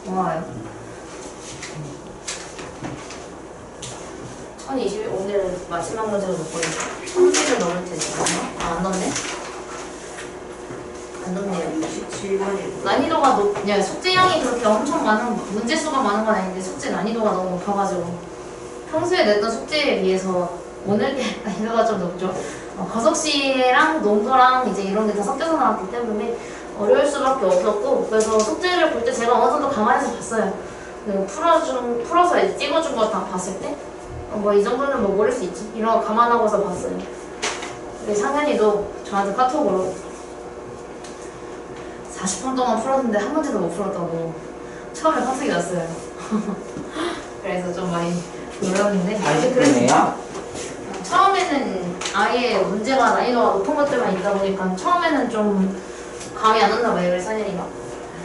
고마워요. 1021 오늘 마지막 문제로 놓고 1000개를 넘을 텐데. 안 넘네? 안 넘네요. 27번이 난이도가 그냥 숙제량이 그렇게 엄청 많은, 문제 수가 많은 건 아닌데 숙제 난이도가 너무 높아가지고 평소에 냈던 숙제에 비해서 오늘 게 난이도가 좀 높죠. 거석시랑 농도랑 이제 이런 게 다 섞여서 나왔기 때문에 어려울 수밖에 없었고, 그래서 숙제를 볼 때 제가 어느 정도 감안해서 봤어요. 풀어서 이제 찍어준 거 다 봤을 때 뭐 이 정도는 뭐 모를 수 있지 이런 거 감안하고서 봤어요. 근데 상현이도 저한테 카톡으로 40분 동안 풀었는데 한 문제도 못 풀었다고 처음에 카톡이 왔어요. 그래서 좀 많이 놀랐는데 40분이에요? 처음에는 아예 문제가 난이도가 높은 것들만 있다 보니까 처음에는 좀 감이 안 왔나 봐요. 그래서 상현이가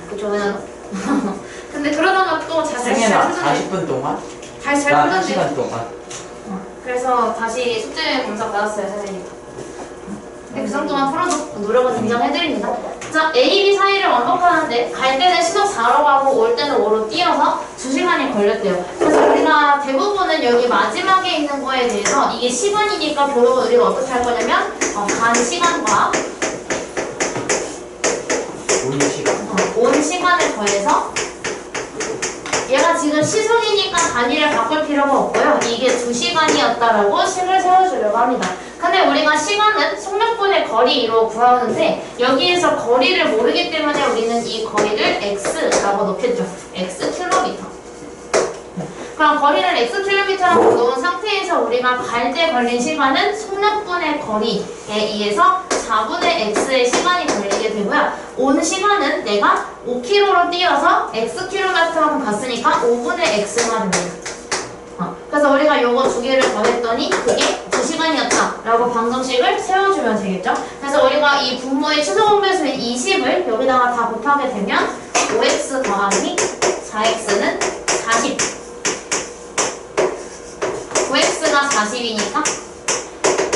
그쵸 그냥 근데 그러다가 또 잘 상현아 40분 동안? 잘 나 풀던데 1시간 동안. 그래서 다시 숙제 검사 받았어요, 선생님. 근데 그 정도만 풀어도 노력은 인정해드립니다. 자, A, B 사이를 완벽하는데 갈 때는 시속 4로 가고 올 때는 5로 뛰어서 2시간이 걸렸대요. 그래서 우리가 대부분은 여기 마지막에 있는 거에 대해서 이게 시간이니까 결국은 우리가 어떻게 할 거냐면 간 시간과 온 시간을 더해서 얘가 지금 시속이니까 단위를 바꿀 필요가 없고요. 이게 2시간이었다라고 식을 세워주려고 합니다. 근데 우리가 시간은 속력분의 거리로 구하는데 여기에서 거리를 모르기 때문에 우리는 이 거리를 x라고 놓겠죠. x 킬로미터. 그럼 거리를 x 킬로미터라고 놓은 상태에서 우리가 갈 때 걸린 시간은 속력분의 거리에 의해서 4분의 x의 시간이 걸리게 되고요. 온 시간은 내가 5km로 뛰어서 x 킬로미터로 갔으니까 5분의 x가 됩니다. 그래서 우리가 요거 두 개를 더했더니 그게 2시간이었다 라고 방정식을 세워주면 되겠죠. 그래서 우리가 이 분모의 최소공배수인 20을 여기다가 다 곱하게 되면 5x 더하기 4x는 40. 9x가 40이니까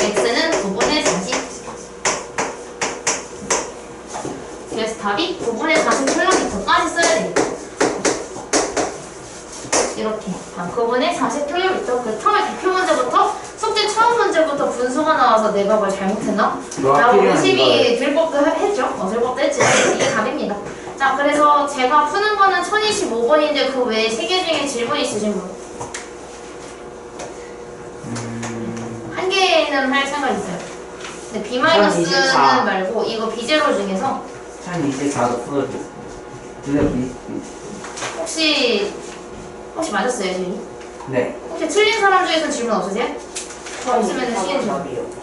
x는 9분의 40. 그래서 답이 9분의 40km까지 써야 되겠다. 이렇게 9분의 40km. 그 처음에 대표 문제부터 숙제 처음 문제부터 분수가 나와서 내가 뭘 잘못했나? 라고 의심이 들 법도 했죠. 들 법도 했지. 이게 답입니다. 자, 그래서 제가 푸는 거는 1025번인데 그 외에 3개 중에 질문 있으신 분? 한 개는 할 생각 있어요. 근데 B-는 말고 이거 B0 중에서 1024도 풀어줘. 혹시 맞았어요, 지금? 네. 혹시 틀린 사람 중에서 질문 없으세요? 없으면 시인 좀.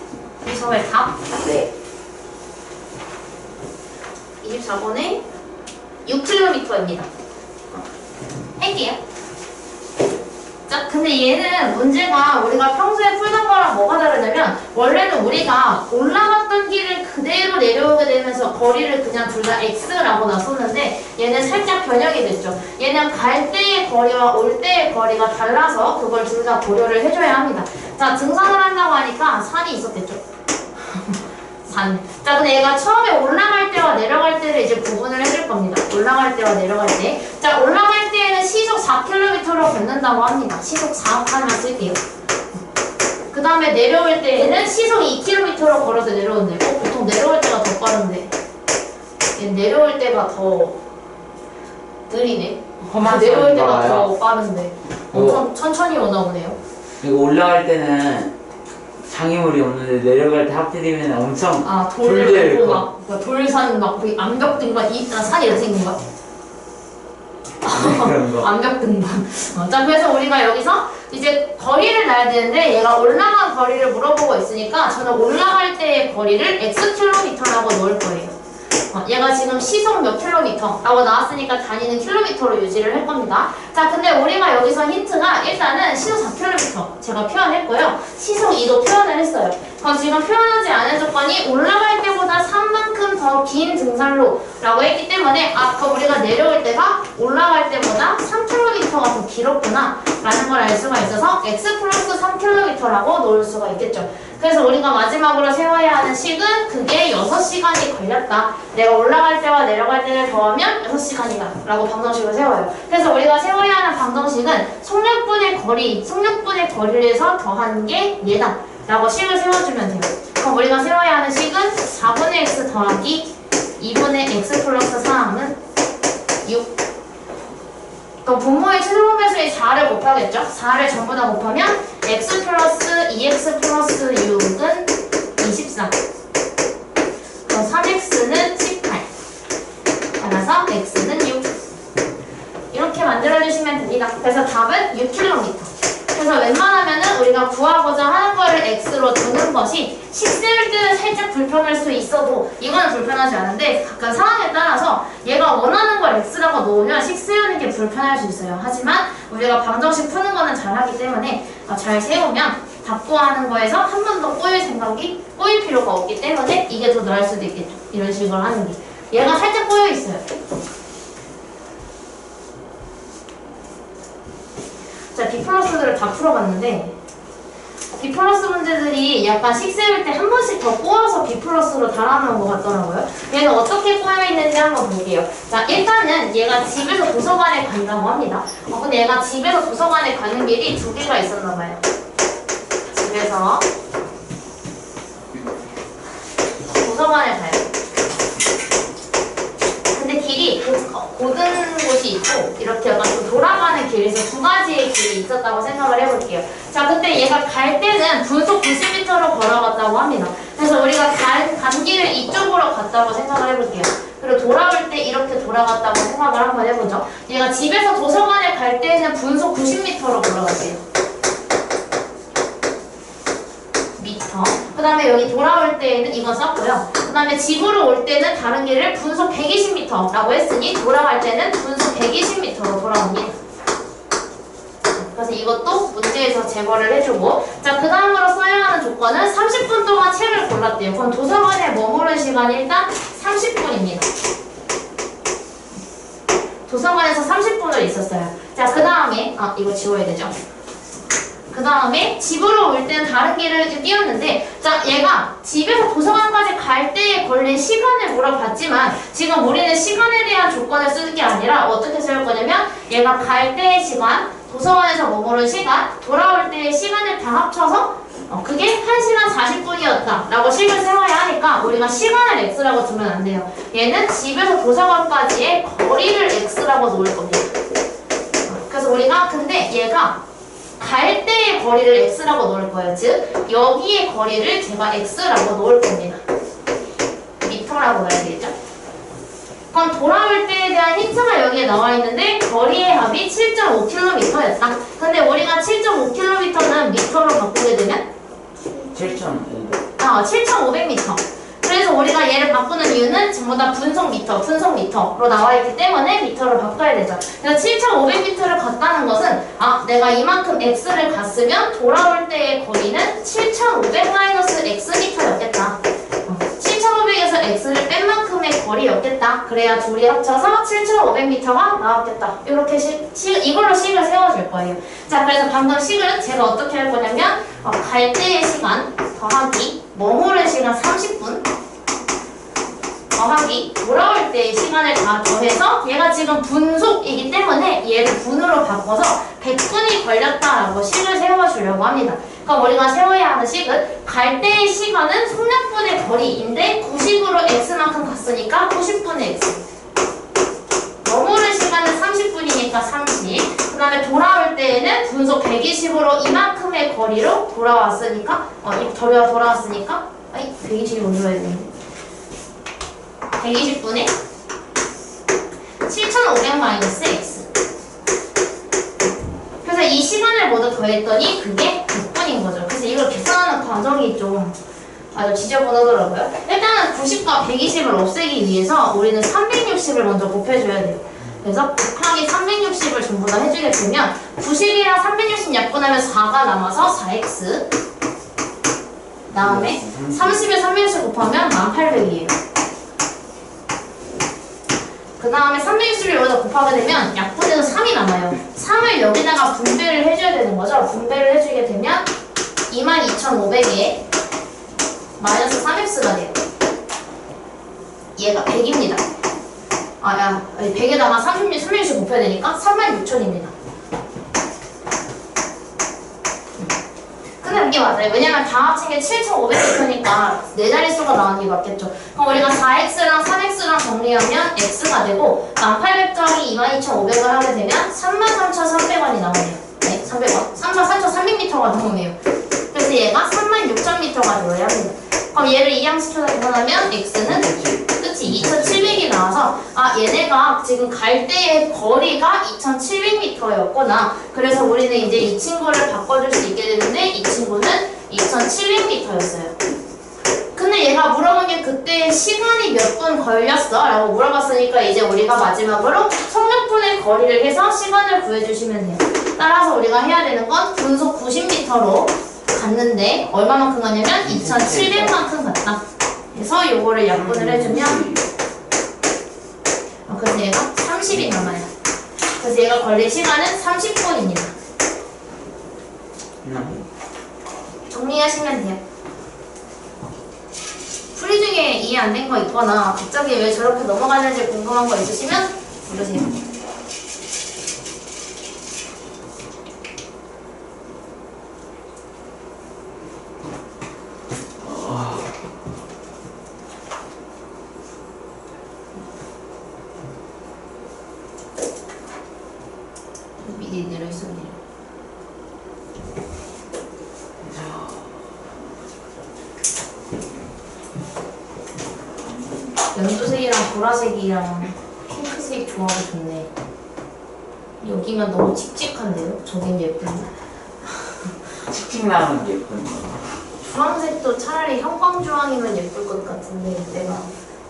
저의 답? 네. 24번에 6km입니다. 할게요. 자, 근데 얘는 문제가 우리가 평소에 풀던 거랑 뭐가 다르냐면 원래는 우리가 올라갔던 길을 그대로 내려오게 되면서 거리를 그냥 둘 다 x라고 놨었는데 얘는 살짝 변형이 됐죠. 얘는 갈 때의 거리와 올 때의 거리가 달라서 그걸 둘 다 고려를 해줘야 합니다. 자, 등산을 한다고 하니까 산이 있었겠죠. 산. 자, 근데 얘가 처음에 올라갈 때와 내려갈 때를 이제 구분을 해줄 겁니다. 올라갈 때와 내려갈 때. 자, 올라갈 때에는 시속 4km로 걷는다고 합니다. 시속 4 하나만 쓸게요. 그 다음에 내려올 때에는 시속 2km로 걸어서 내려온대요. 보통 내려올 때가 더 빠른데. 내려올 때가 더 느리네. 내려올 때가 더 빠른데. 엄청 천천히 오나 보네요. 이거 올라갈 때는 장애물이 없는데 내려갈 때 하필이면 엄청 돌을 고 막 그러니까 돌산 막 암벽 등반 산이 이렇게 생긴 거야. 암벽 등반. 자, 그래서 우리가 여기서 이제 거리를 놔야 되는데 얘가 올라간 거리를 물어보고 있으니까 저는 올라갈 때의 거리를 xkm라고 넣을 거예요. 얘가 지금 시속 몇 킬로미터 라고 나왔으니까 다니는 킬로미터로 유지를 할 겁니다. 자, 근데 우리가 여기서 힌트가 일단은 시속 4km 제가 표현했고요. 시속 2도 표현을 했어요. 그럼 지금 표현하지 않은 조건이 올라갈 때보다 3만큼 더 긴 등산로 라고 했기 때문에 그럼 우리가 내려올 때가 올라갈 때보다 3km 10km가 더 길었구나 라는 걸 알 수가 있어서 x 플러스 3km라고 놓을 수가 있겠죠. 그래서 우리가 마지막으로 세워야 하는 식은 그게 6시간이 걸렸다. 내가 올라갈 때와 내려갈 때를 더하면 6시간이다 라고 방정식을 세워요. 그래서 우리가 세워야 하는 방정식은 속력분의 거리를 해서 더한 게 얘다 라고 식을 세워주면 돼요. 그럼 우리가 세워야 하는 식은 4분의 x 더하기 2분의 x 플러스 3은 6. 그럼 분모의 최소분 배수의 4를 곱하겠죠? 4를 전부 다 곱하면 x 플러스 2x 플러스 6은 24. 그럼 3x는 18. 따라서 x는 6. 이렇게 만들어주시면 됩니다. 그래서 답은 6km. 그래서 웬만하면은 우리가 구하고자 하는 거를 x로 두는 것이 식 세울 때는 살짝 불편할 수 있어도 이거는 불편하지 않은데 각각 상황에 따라서 얘가 원하는 걸 x라고 놓으면 식 세우는 게 불편할 수 있어요. 하지만 우리가 방정식 푸는 거는 잘하기 때문에 잘 세우면 답 구하는 거에서 한 번도 꼬일 필요가 없기 때문에 이게 더 나을 수도 있겠죠. 이런 식으로 하는 게. 얘가 살짝 꼬여 있어요. 자, B 플러스들을 다 풀어봤는데 B 플러스 문제들이 약간 식 세울 때 한 번씩 더 꼬아서 B 플러스로 달아놓은 것 같더라고요. 얘는 어떻게 꼬여있는지 한번 볼게요. 자, 일단은 얘가 집에서 도서관에 간다고 합니다. 근데 얘가 집에서 도서관에 가는 길이 2개가 있었나봐요. 집에서 도서관에 가요. 근데 길이 고든 곳이 있고 이렇게 약간 좀 돌아가는 길에서 2가지의 길이 있었다고 생각을 해볼게요. 자, 근데 얘가 갈 때는 분속 90m로 걸어갔다고 합니다. 그래서 우리가 간 길을 이쪽으로 갔다고 생각을 해볼게요. 그리고 돌아올 때 이렇게 돌아갔다고 생각을 한번 해보죠. 얘가 집에서 도서관에 갈 때는 분속 90m로 걸어갔대요. 그 다음에 여기 돌아올 때에는 이건 썼고요. 그 다음에 집으로 올 때는 다른 길을 분속 120m라고 했으니 돌아갈 때는 분속 120m로 돌아옵니다. 그래서 이것도 문제에서 제거를 해주고, 자, 그 다음으로 써야 하는 조건은 30분 동안 책을 골랐대요. 그럼 도서관에 머무른 시간이 일단 30분입니다. 도서관에서 30분을 있었어요. 자, 그 다음에 이거 지워야 되죠. 그 다음에 집으로 올 때는 다른 길을 뛰었는데, 자, 얘가 집에서 도서관까지 갈 때에 걸린 시간을 물어봤지만 지금 우리는 시간에 대한 조건을 쓰는 게 아니라 어떻게 쓸 거냐면 얘가 갈 때의 시간, 도서관에서 머무른 시간, 돌아올 때의 시간을 다 합쳐서 그게 1시간 40분이었다 라고 식을 세워야 하니까 우리가 시간을 x라고 두면 안 돼요. 얘는 집에서 도서관까지의 거리를 x라고 놓을 겁니다. 그래서 우리가 근데 얘가 갈 때의 거리를 x라고 놓을 거예요. 즉 여기의 거리를 제가 x라고 놓을 겁니다. 미터라고 넣어야 되겠죠? 그럼 돌아올 때에 대한 힌트가 여기에 나와 있는데 거리의 합이 7.5km였다. 근데 우리가 7.5km는 미터로 바꾸게 되면 7,500m. 그래서 우리가 얘를 바꾸는 이유는 전부 다 분속 미터로 나와 있기 때문에 미터를 바꿔야 되죠. 그래서 7,500m를 갔다는 것은 내가 이만큼 x를 갔으면 돌아올 때의 거리는 7,500-xm였겠다. 7,500에서 x를 뺀 만큼의 거리였겠다. 그래야 둘이 합쳐서 7,500m가 나왔겠다. 이렇게 이걸로 식을 세워줄 거예요. 자, 그래서 방금 식을 제가 어떻게 할 거냐면 갈 때의 시간 더하기 머무른 시간 30분 더하기 돌아올 때의 시간을 다 더해서 얘가 지금 분속이기 때문에 얘를 분으로 바꿔서 100분이 걸렸다라고 식을 세워주려고 합니다. 그럼 우리가 세워야 하는 식은 갈 때의 시간은 속력분의 거리인데 90으로 x만큼 갔으니까 90분의 x. 머무른 시간은 30분이니까 30. 그 다음에 돌아올 때에는 분속 120으로 이만큼의 거리로 돌아왔으니까 120이 먼저 해야 되는데 120분에 7,500-x. 그래서 이 시간을 모두 더했더니 그게 100분인 거죠. 그래서 이걸 계산하는 과정이 좀 아주 지저분하더라고요. 일단은 90과 120을 없애기 위해서 우리는 360을 먼저 곱해줘야 돼요. 그래서 곱하기 360을 전부 다 해주게 되면 90이랑 360 약분하면 4가 남아서 4x. 그 다음에 30에 360 곱하면 1800이에요. 그 다음에 360을 여기다 곱하게 되면 약분해서 3이 남아요. 3을 여기다가 분배를 해줘야 되는 거죠. 분배를 해주게 되면 22,500에 마이너스 3x가 돼요. 얘가 100입니다. 100에다가 36씩 곱해야 되니까 36,000입니다. 근데 이게 맞아요. 왜냐면 다 합친 게 7,500m니까 네 자릿수가 나오는 게 맞겠죠. 그럼 우리가 4x랑 3x랑 정리하면 x가 되고 1800 더하기 22,500을 하게 되면 33,300원이 나오네요. 네, 300원. 33,300m가 나오네요. 그래서 얘가 36,000m가 되어야 합니다. 그럼 얘를 이항시켜서 계산하면 x는 그치 2,700이 나와서 얘네가 지금 갈 때의 거리가 2,700m였구나. 그래서 우리는 이제 이 친구를 바꿔줄 수 있게 되는데 이 친구는 2,700m였어요. 근데 얘가 물어본 게 그때 시간이 몇 분 걸렸어? 라고 물어봤으니까 이제 우리가 마지막으로 속력분의 거리를 해서 시간을 구해주시면 돼요. 따라서 우리가 해야 되는 건 분속 90m로 갔는데 얼마만큼 가냐면 2,700만큼 갔다. 그래서 요거를 약분을 해주면 그래서 얘가 30이 남아요. 그래서 얘가 걸릴 시간은 30분입니다. 정리하시면 돼요. 풀이 중에 이해 안 된 거 있거나 갑자기 왜 저렇게 넘어가는지 궁금한 거 있으시면 물으세요. 미리 내려있어 내려. 연두색이랑 보라색이랑 핑크색 조합이 좋네. 여기만 너무 칙칙한데요? 저긴 예쁜데. 칙칙 나면 예쁜 거. 주황색도 차라리 형광주황이면 예쁠 것 같은데 내가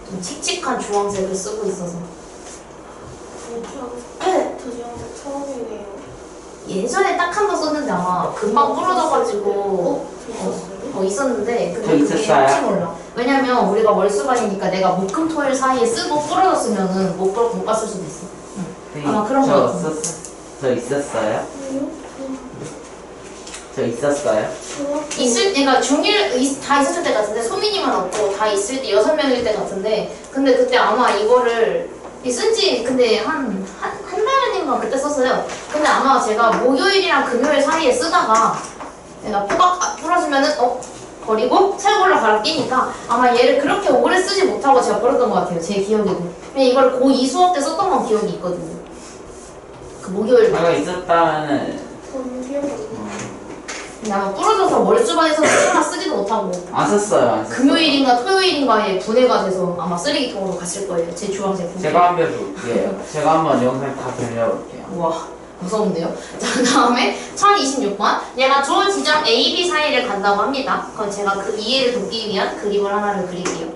좀 칙칙한 주황색을 쓰고 있어서. 저 주황색 처음이네요. 예전에 딱 한 번 썼는데 아마 금방 부러져가지고 있었는데 근데 저 그게 있었어요? 혹시 몰라. 왜냐면 우리가 월수반이니까 내가 목금토일 사이에 쓰고 부러졌으면은 못 갔을 수도 있어. 응. 아마 그런 거 같은데. 저 있었어요? 저 있었어요? 그러니까 중1 다 있었을 때 같은데 소민이만 없고 다 있을 때 6명일 때 같은데 근데 그때 아마 이거를 쓴지 근데 한 달인가 그때 썼어요. 근데 아마 제가 목요일이랑 금요일 사이에 쓰다가 내가 부러지면은 버리고 새 걸로 갈아 끼니까 아마 얘를 그렇게 오래 쓰지 못하고 제가 버렸던 것 같아요. 제 기억에도. 근데 이걸 고2 수업 때 썼던 건 기억이 있거든요. 그 목요일 내가 있었다면은 저는 기억이 안 나요. 근데 아마 부러져서 월수반에서 하나 쓰지도 못하고 안 썼어요. 안 썼어요. 금요일인가 토요일인가에 분해가 돼서 아마 쓰레기통으로 갔을 거예요. 제 주황색 분해. 제가 한번 볼게요. 제가 한번 영상 다 돌려볼게요. 우와 무서운데요? 자 다음에 1026번 얘가 조 지점 A, B 사이를 간다고 합니다. 그럼 제가 그 이해를 돕기 위한 그림을 하나를 그릴게요.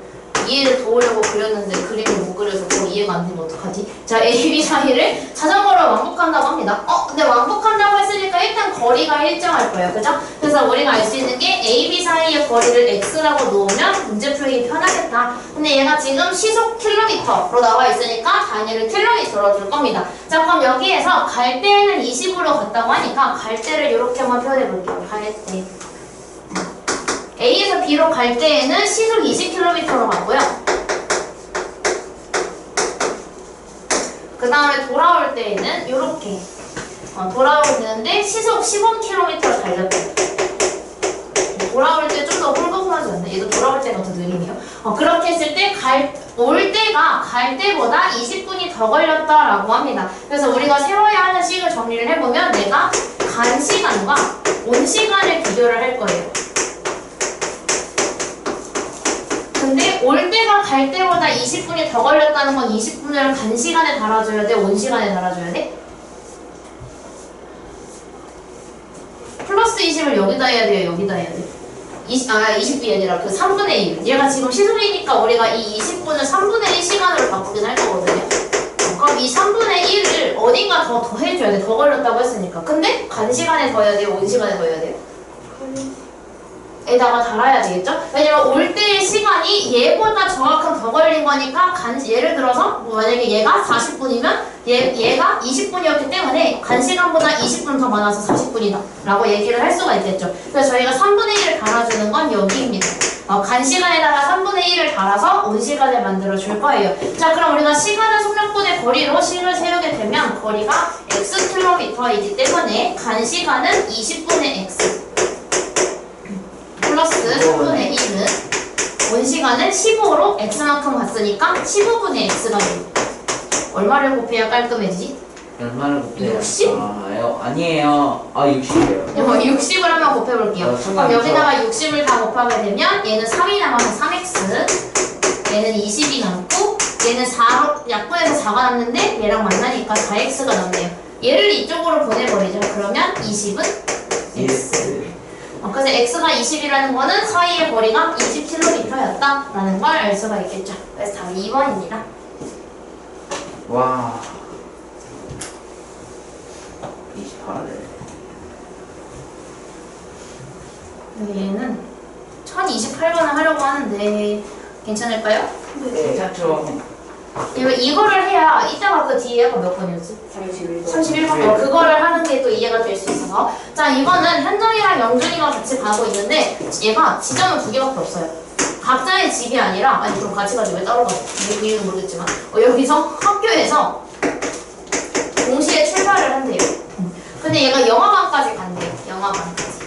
이해를 도우려고 그렸는데 그림을 못 그려서 또 이해가 안 되면 어떡하지? 자 A, B 사이를 자전거로 왕복한다고 합니다. 근데 왕복한다고 했으니까 일단 거리가 일정할 거예요. 그죠? 그래서 우리가 알 수 있는 게 A, B 사이의 거리를 X라고 놓으면 문제 풀기 편하겠다. 근데 얘가 지금 시속 킬로미터로 나와 있으니까 단위를 킬로미터로 줄 겁니다. 자 그럼 여기에서 갈 때는 20으로 갔다고 하니까 갈 때를 이렇게 한번 표현해 볼게요. 갈 때. A에서 B로 갈 때에는 시속 20km로 갔고요. 그 다음에 돌아올 때에는 이렇게 돌아오면 되는데 시속 15km를 달렸대요. 돌아올 때 좀 더 홀거분하지 않나? 얘도 돌아올 때가 더 느리네요. 그렇게 했을 때 올 때가 갈 때보다 20분이 더 걸렸다라고 합니다. 그래서 우리가 세워야 하는 식을 정리를 해보면 내가 간 시간과 온 시간을 비교를 할 거예요. 근데 올 때가 갈 때보다 20분이 더 걸렸다는 건 20분을 간 시간에 달아줘야 돼? 온 시간에 달아줘야 돼? 플러스 20을 여기다 해야 돼요? 여기다 해야 돼? 20분이 아니라 그 3분의 1. 얘가 지금 시속이니까 우리가 이 20분을 3분의 1 시간으로 바꾸긴 할 거거든요. 그럼 이 3분의 1을 어딘가 더 해줘야 돼. 더 걸렸다고 했으니까. 근데 간 시간에 더 해야 돼요? 온 시간에 더 해야 돼요? 에다가 달아야 되겠죠? 왜냐면 올 때의 시간이 얘보다 정확한 더 걸린 거니까 예를 들어서 만약에 얘가 40분이면 얘가 20분이었기 때문에 간 시간보다 20분 더 많아서 40분이다 라고 얘기를 할 수가 있겠죠. 그래서 저희가 3분의 1을 달아주는 건 여기입니다. 간 시간에다가 3분의 1을 달아서 온 시간을 만들어 줄 거예요. 자, 그럼 우리가 시간을 속력분의 거리로 식을 세우게 되면 거리가 xkm이기 때문에 간 시간은 20분의 x 플러스 3분의 1은 온 시간은 15로 x만큼 갔으니까 15분의 x가 돼요. 얼마를 곱해야 깔끔해지지? 얼마나 곱해요? 60? 아니에요. 60이에요. 60을 한번 곱해볼게요. 그럼 여기다가 60을 다 곱하게 되면 얘는 3이 남아서 3x, 얘는 20이 남고 얘는 4로 약분해서 4가 남는데 얘랑 만나니까 4x가 남네요. 얘를 이쪽으로 보내버리죠. 그러면 20은 x. 그래서 x가 20이라는 거는 사이의 거리가 20km였다 라는 걸 알 수가 있겠죠. 그래서 답이 2번입니다. 와. 28을. 얘는 1028번을 하려고 하는데 괜찮을까요? 괜찮죠? 이거를 해야 이따가 그 뒤에가 몇 번이었지? 31번. 그거를 하는 게 또 이해가 될 수 있어서. 자, 이거는 현정이랑 영준이가 같이 가고 있는데 얘가 지점은 2개밖에 없어요. 각자의 집이 아니라, 아니 그럼 같이 가지 왜 따로 가지? 이유는 모르겠지만 여기서 학교에서 동시에 출발을 한대요. 근데 얘가 영화관까지 간대요. 영화관까지.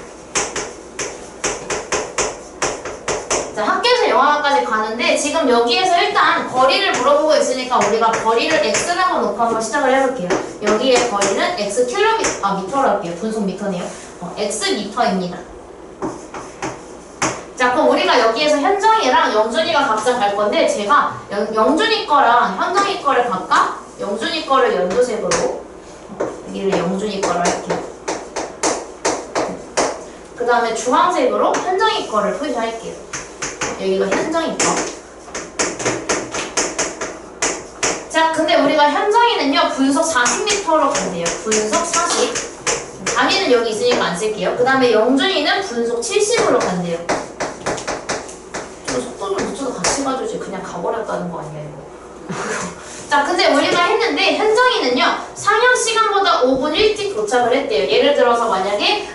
자, 학교에서 영화관까지 가는데 지금 여기에서 일단 거리를 물어보고 있으니까 우리가 거리를 x라고 놓고 한번 시작을 해볼게요. 여기에 거리는 x 미터로 할게요. 분속 미터네요. x 미터입니다. 자, 그럼 우리가 여기에서 현정이랑 영준이가 각자 갈 건데 제가 영준이 거랑 현정이 거를 각각 영준이 거를 연두색으로 여기를 영준이 거를 할게요. 그 다음에 주황색으로 현정이 거를 표시할게요. 여기가 현정이 거. 자, 근데 우리가 현정이는요 분속 40m로 간대요. 분속 40. 단위는 여기 있으니까 안 쓸게요. 그 다음에 영준이는 분속 70으로 간대요. 좀 속도 좀 늦춰서 같이 가주지. 그냥 가버렸다는 거 아니야 이거. 자, 근데 우리가 했는데 현정이는요 상영 시간보다 5분 일찍 도착을 했대요. 예를 들어서 만약에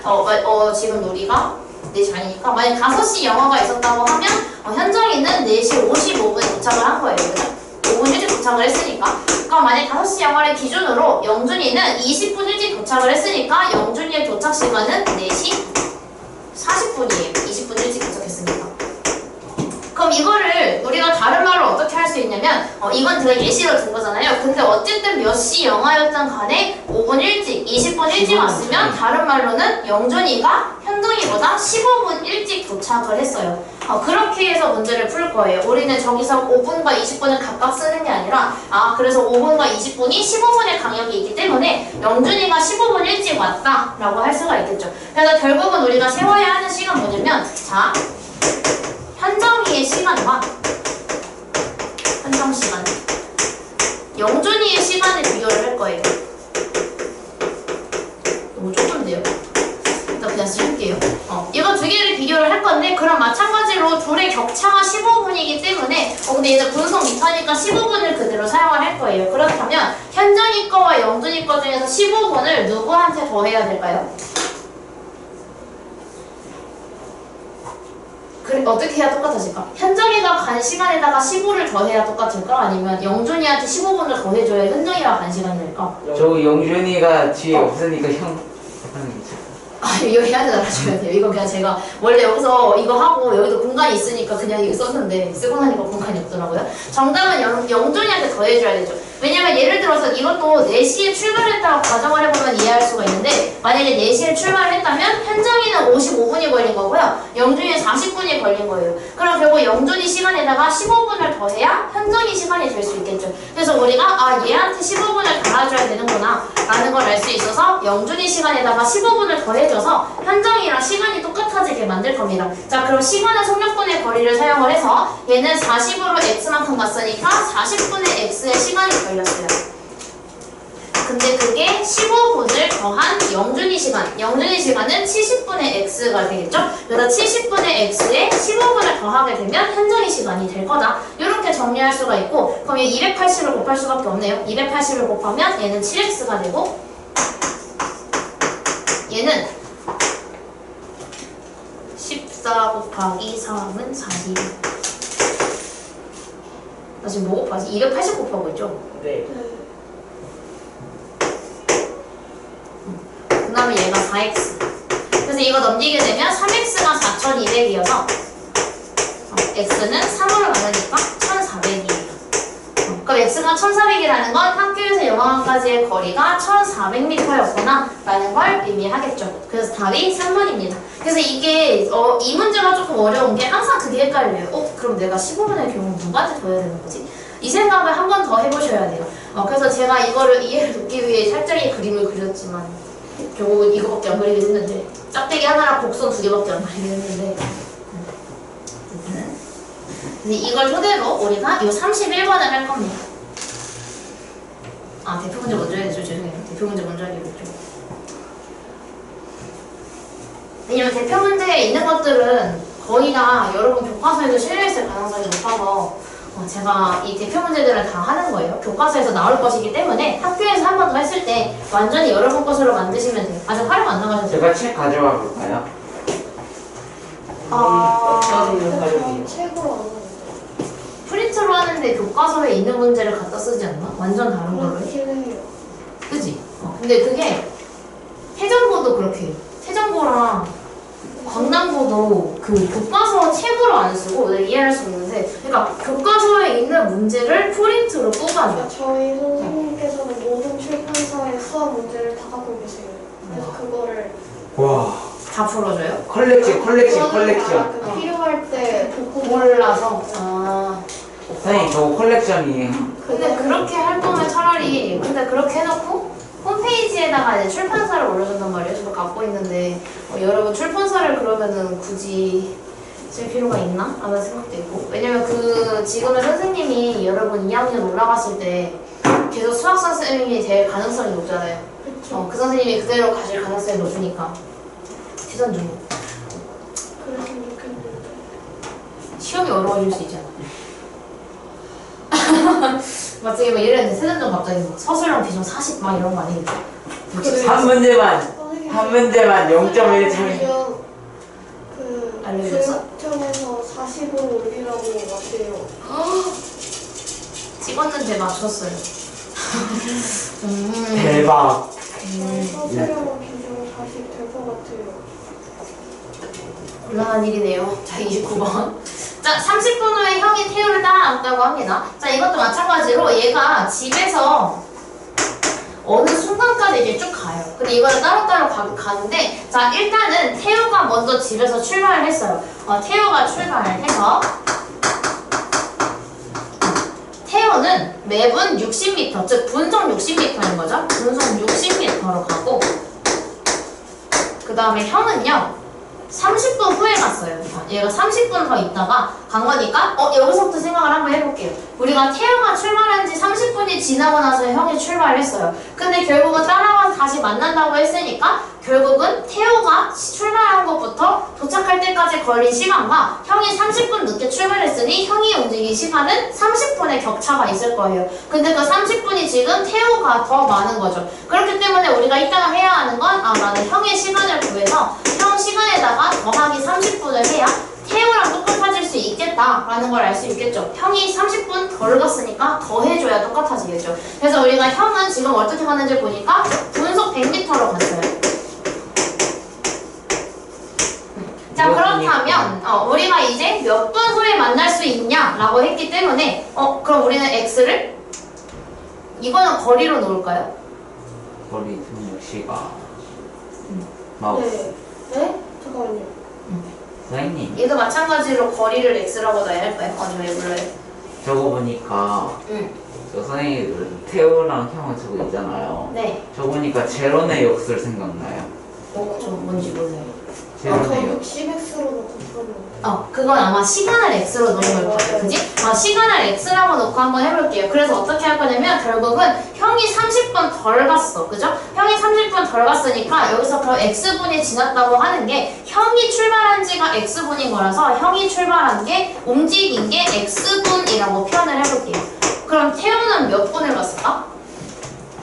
지금 우리가 4시 반이니까 만약 5시 영화가 있었다고 하면 현정이는 4시 55분에 도착을 한 거예요. 그죠? 5분 일찍 도착을 했으니까. 그럼 만약 5시 영화를 기준으로 영준이는 20분 일찍 도착을 했으니까 영준이의 도착 시간은 4시 40분이에요. 20분 일찍 도착했으니까. 그럼 이거를 우리가 다른 말로 어떻게 할 수 있냐면 이건 제가 예시로 든 거잖아요. 근데 어쨌든 몇 시 영화였든 간에 5분 일찍, 20분 일찍 왔으면 다른 말로는 영준이가 현정이보다 15분 일찍 도착을 했어요. 그렇게 해서 문제를 풀 거예요. 우리는 저기서 5분과 20분을 각각 쓰는 게 아니라 그래서 5분과 20분이 15분의 간격이 있기 때문에 영준이가 15분 일찍 왔다 라고 할 수가 있겠죠. 그래서 결국은 우리가 세워야 하는 시간 뭐냐면 자, 현정이의 시간과 현정 시간, 영준이의 시간을 비교를 할 거예요. 너무 좁은데요? 일단 그냥 쓸게요. 이거 두 개를 비교를 할 건데 그럼 마찬가지로 둘의 격차가 15분이기 때문에 근데 얘는 분속 미터니까 15분을 그대로 사용을 할 거예요. 그렇다면 현정이 거와 영준이 거 중에서 15분을 누구한테 더 해야 될까요? 그래, 어떻게 해야 똑같아질까? 현정이가 간 시간에다가 15를 더해야 똑같을까? 아니면 영준이한테 15분을 더해줘야 현정이가 간 시간이 될까? 저 영준이가 뒤에 없으니까 형 하는 게 있어요. 이거 해야 달아줘야 돼요. 이거 그냥 제가 원래 여기서 이거 하고 여기도 공간이 있으니까 그냥 이거 썼는데 쓰고 나니까 공간이 없더라고요. 정답은 영준이한테 더해줘야 되죠. 왜냐면 예를 들어서 이것도 4시에 출발했다고 가정을 해보면 이해할 수가 있는데 만약에 4시에 출발을 했다면 현정이는 55분이 걸린 거고요. 영준이는 40분이 걸린 거예요. 그럼 결국 영준이 시간에다가 15분을 더해야 현정이 시간이 될 수 있겠죠. 그래서 우리가 얘한테 15분을 달아줘야 되는구나 라는 걸 알 수 있어서 영준이 시간에다가 15분을 더해줘서 현정이랑 시간이 똑같아지게 만들 겁니다. 자, 그럼 시간은 속력분의 거리를 사용을 해서 얘는 40으로 x만큼 갔으니까 40분의 x의 시간이 걸렸어요. 근데 그게 15분을 더한 영준이 영준이 시간. 영준이 시간은 70분의 x가 되겠죠? 그래서 70분의 x에 15분을 더하게 되면 현정이 시간이 될 거다. 이렇게 정리할 수가 있고, 그럼 얘 280을 곱할 수밖에 없네요. 280을 곱하면 얘는 7x가 되고, 얘는 14 곱하기 3은 42. 나 지금 뭐 곱하지? 280 곱하고 있죠? 네. 네. 그 다음에 얘가 4x. 그래서 이거 넘기게 되면 3x가 4200이어서 x는 3으로 나누니까 1400이에요. 그럼 x가 1400이라는 건 학교에서 영화관까지의 거리가 1400m였구나 라는 걸 의미하겠죠. 그래서 답이 3번입니다. 그래서 이게 이 문제가 조금 어려운 게 항상 그게 헷갈려요. 그럼 내가 15분의 경우 누구한테 더 해야 되는 거지? 이 생각을 한 번 더 해보셔야 돼요. 그래서 제가 이거를 이해를 돕기 위해 살짝의 그림을 그렸지만 결국은 이거밖에 안 그리긴 했는데 짝대기 하나랑 곡선 2개밖에 안 그리긴 했는데 근데 이걸 토대로 우리가 이 31번을 할 겁니다. 대표 문제 먼저 해야 되죠. 죄송해요. 대표 문제 먼저 하기로 했죠. 왜냐면 대표 문제에 있는 것들은 거의 다 여러분 교과서에도 실려있을 가능성이 높아서 제가 이 대표 문제들을 다 하는 거예요. 교과서에서 나올 것이기 때문에 학교에서 한 번 더 했을 때 완전히 여러분 것으로 만드시면 돼요. 아직 활용 안 나가셔도 돼요. 제가 책 가져와 볼까요? 전 책으로 안 하는데. 프린트로 하는데 교과서에 있는 문제를 갖다 쓰지 않나? 완전 다른 걸로 해. 그렇긴 해요. 그지? 근데 그게 태정고도 그렇게 해요. 태정고랑 강남고도 그 교과서 책으로 안 쓰고 내가 이해할 수 있는데 그러니까 교과서에 있는 문제를 프린트로 뽑아줘요. 저희 선생님께서는 모든 출판사의 수학 문제를 다 갖고 계세요. 그래서 그거를 와. 다 풀어줘요? 그 필요할 때 보고 몰라서 선생님 저거 컬렉션이에요. 근데 그렇게 할 거면 차라리 근데 그렇게 해놓고 홈페이지에다가 이제 출판사를 올려준단 말이에요. 저도 갖고 있는데 여러분 출판사를 그러면은 굳이 쓸 필요가 있나? 라는 생각도 있고 왜냐면 지금의 선생님이 여러분 2학년 올라갔을 때 계속 수학 선생님이 될 가능성이 높잖아요. 그쵸. 그 선생님이 그대로 가실 가능성이 높으니까 최선 중 그랬으면 좋겠는데. 시험이 어려워질 수 있잖아. 갑자기 막 이랬는데 세전전 갑자기 막 서술형 비중 40 막 이런 거 아니겠지? 한 문제만 0.1 차이. 그 알려줬어? 교육청에서 40을 올리라고 왔대요. 찍었는데 맞췄어요. 대박. 서술형 기준 40 될 것 같아요. 곤란한 일이네요. 자, 29번. 자, 30분 후에 형이 태우를 따라왔다고 합니다. 자, 이것도 마찬가지로 얘가 집에서 어느 순간까지 이제 쭉 가요. 근데 이거를 따로따로 가는데, 자, 일단은 태우가 먼저 집에서 출발을 했어요. 태우가 출발을 해서, 태우는 매분 60m, 즉 분속 60m인 거죠. 분속 60m로 가고, 그 다음에 형은요, 30분 후에 갔어요. 얘가 30분 더 있다가 간 거니까 여기서부터 생각을 한번 해볼게요. 우리가 태우가 출발한 지 30분이 지나고 나서 형이 출발을 했어요. 근데 결국은 따라와서 다시 만난다고 했으니까 결국은 태우가 출발한 것부터 도착할 때까지 걸린 시간과 형이 30분 늦게 출발했으니 형이 움직인 시간은 30분의 격차가 있을 거예요. 근데 그 30분이 지금 태우가 더 많은 거죠. 그렇기 때문에 우리가 이따가 해야 하는 건 나는 형의 시간을 구해서 형 시간에다가 더하기 30분을 해야 태우랑 똑같아질 수 있겠다라는 걸 알 수 있겠죠. 형이 30분 덜 갔으니까 더 해줘야 똑같아지겠죠. 그래서 우리가 형은 지금 어떻게 가는지 보니까 분속 100m로 갔어요. 자, 그렇다면 우리가 이제 몇 분 후에 만날 수 있냐라고 했기 때문에 그럼 우리는 x를 이거는 거리로 놓을까요? 거리 등록시가 마우스. 네. 네? 잠깐만요. 선생님 얘도 마찬가지로 거리를 x라고 놔야 할까요? 아니면 왜 불러요? 저거 보니까 저 선생님 태우랑 형은 저거 있잖아요. 네. 저거 보니까 제로네 역술 생각나요. 저 뭔지 몰라요. 저 죄송해요. 60x로 놓고 풀어볼게요. 그건 아마 시간을 x로 넣은 걸 거예요. 그지? 시간을 x라고 놓고 한번 해볼게요. 그래서 어떻게 할 거냐면 결국은 형이 30분 덜 갔어. 그죠? 형이 30분 덜 갔으니까 여기서 그럼 x분이 지났다고 하는 게 형이 출발한 지가 x분인 거라서 형이 출발한 게 움직인 게 x분이라고 표현을 해볼게요. 그럼 태우는 몇 분을 갔을까?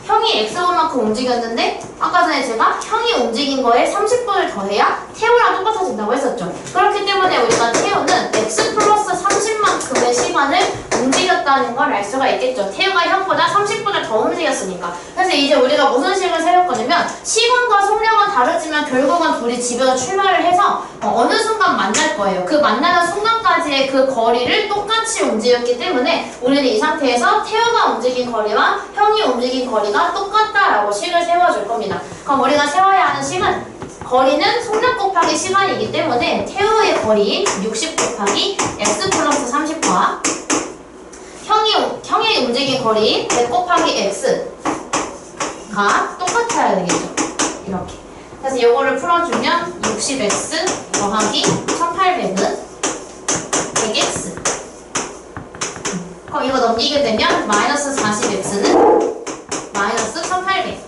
형이 x분만큼 움직였는데 아까 전에 제가 형이 움직인 거에 30분을 더해야 태우랑 똑같아진다고 했었죠. 그렇기 때문에 우리가 태우는 x 플러스 30만큼의 시간을 움직였다는 걸 알 수가 있겠죠. 태우가 형보다 30분을 더 움직였으니까. 그래서 이제 우리가 무슨 식을 세울 거냐면 시간과 속력은 다르지만 결국은 둘이 집에서 출발을 해서 어느 순간 만날 거예요. 그 만나는 순간까지의 그 거리를 똑같이 움직였기 때문에 우리는 이 상태에서 태우가 움직인 거리와 형이 움직인 거리가 똑같다라고 식을 세워줄 겁니다. 그럼 우리가 세워야 하는 식은 거리는 속력 곱하기 시간이기 때문에 태우의 거리인 60 곱하기 x 플러스 30과 형이 움직인 거리 100 곱하기 x가 똑같아야 되겠죠. 이렇게. 그래서 이거를 풀어주면 60x 더하기 1800은 100x. 그럼 이거 넘기게 되면 마이너스 40x는 마이너스 1800.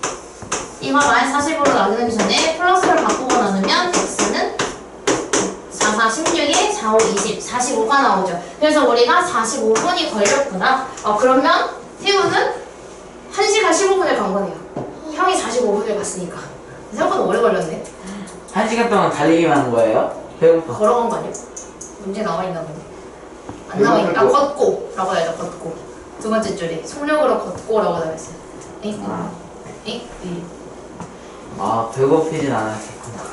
이거 마이너스 40으로 나누기 전에 플러스를 바꾸고 나누면 x는 4, 4, 16에 4, 5, 20, 45가 나오죠. 그래서 우리가 45분이 걸렸구나. 그러면 태우는 1시간 15분을 간 거네요. 형이 45분을 갔으니까. 생각보다 오래 걸렸네. 1시간 동안 달리기만 한 거예요? 배고파. 걸어간 거 아니야? 문제 나와 있나 보네. 안 나와 있나? 걷고 라고 해야죠. 걷고. 두 번째 줄에 속력으로 걷고라고 나와 있어요. 배고프진 않았었구나.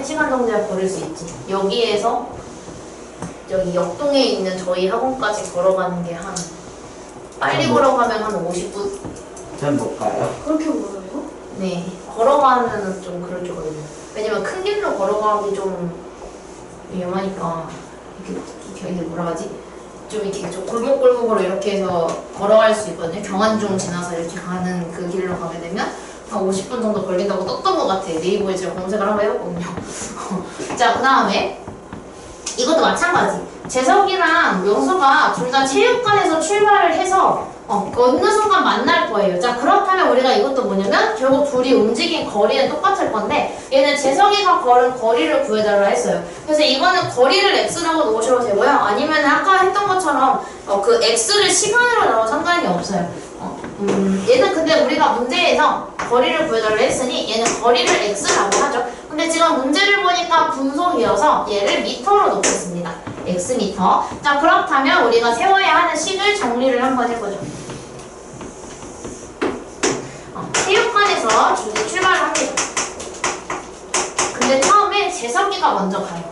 1시간 정도야 걸을 수 있지. 여기에서 여기 역동에 있는 저희 학원까지 걸어가는 게 한 빨리 걸어가면 한 50분? 전 못 가요. 그렇게 멀어요? 네. 걸어가면은 좀 그럴 줄 거든요. 왜냐면 큰 길로 걸어가기 좀 위험하니까 이게 뭐라 하지? 좀 이렇게 좀 골목골목으로 이렇게 해서 걸어갈 수 있거든요. 경안중 지나서 이렇게 가는 그 길로 가게 되면 한 50분 정도 걸린다고 떴던 것 같아. 네이버에 제가 검색을 한번 해봤거든요. 자, 그 다음에 이것도 마찬가지. 재석이랑 명수가 둘 다 체육관에서 출발을 해서 어느 순간 만날 거예요. 자, 그렇다면 우리가 이것도 뭐냐면 결국 둘이 움직인 거리는 똑같을 건데 얘는 재석이가 걸은 거리를 구해달라 했어요. 그래서 이거는 거리를 x라고 놓으셔도 되고요. 아니면 아까 했던 것처럼 그 x를 시간으로 넣어도 상관이 없어요. 얘는 근데 우리가 문제에서 거리를 구해달라 했으니 얘는 거리를 x라고 하죠. 근데 지금 문제를 보니까 분속이어서 얘를 미터로 놓겠습니다. x미터. 자, 그렇다면 우리가 세워야 하는 식을 정리를 한번 해보죠. 체육관에서 둘이 출발을 합니다. 근데 처음에 재석이가 먼저 가요.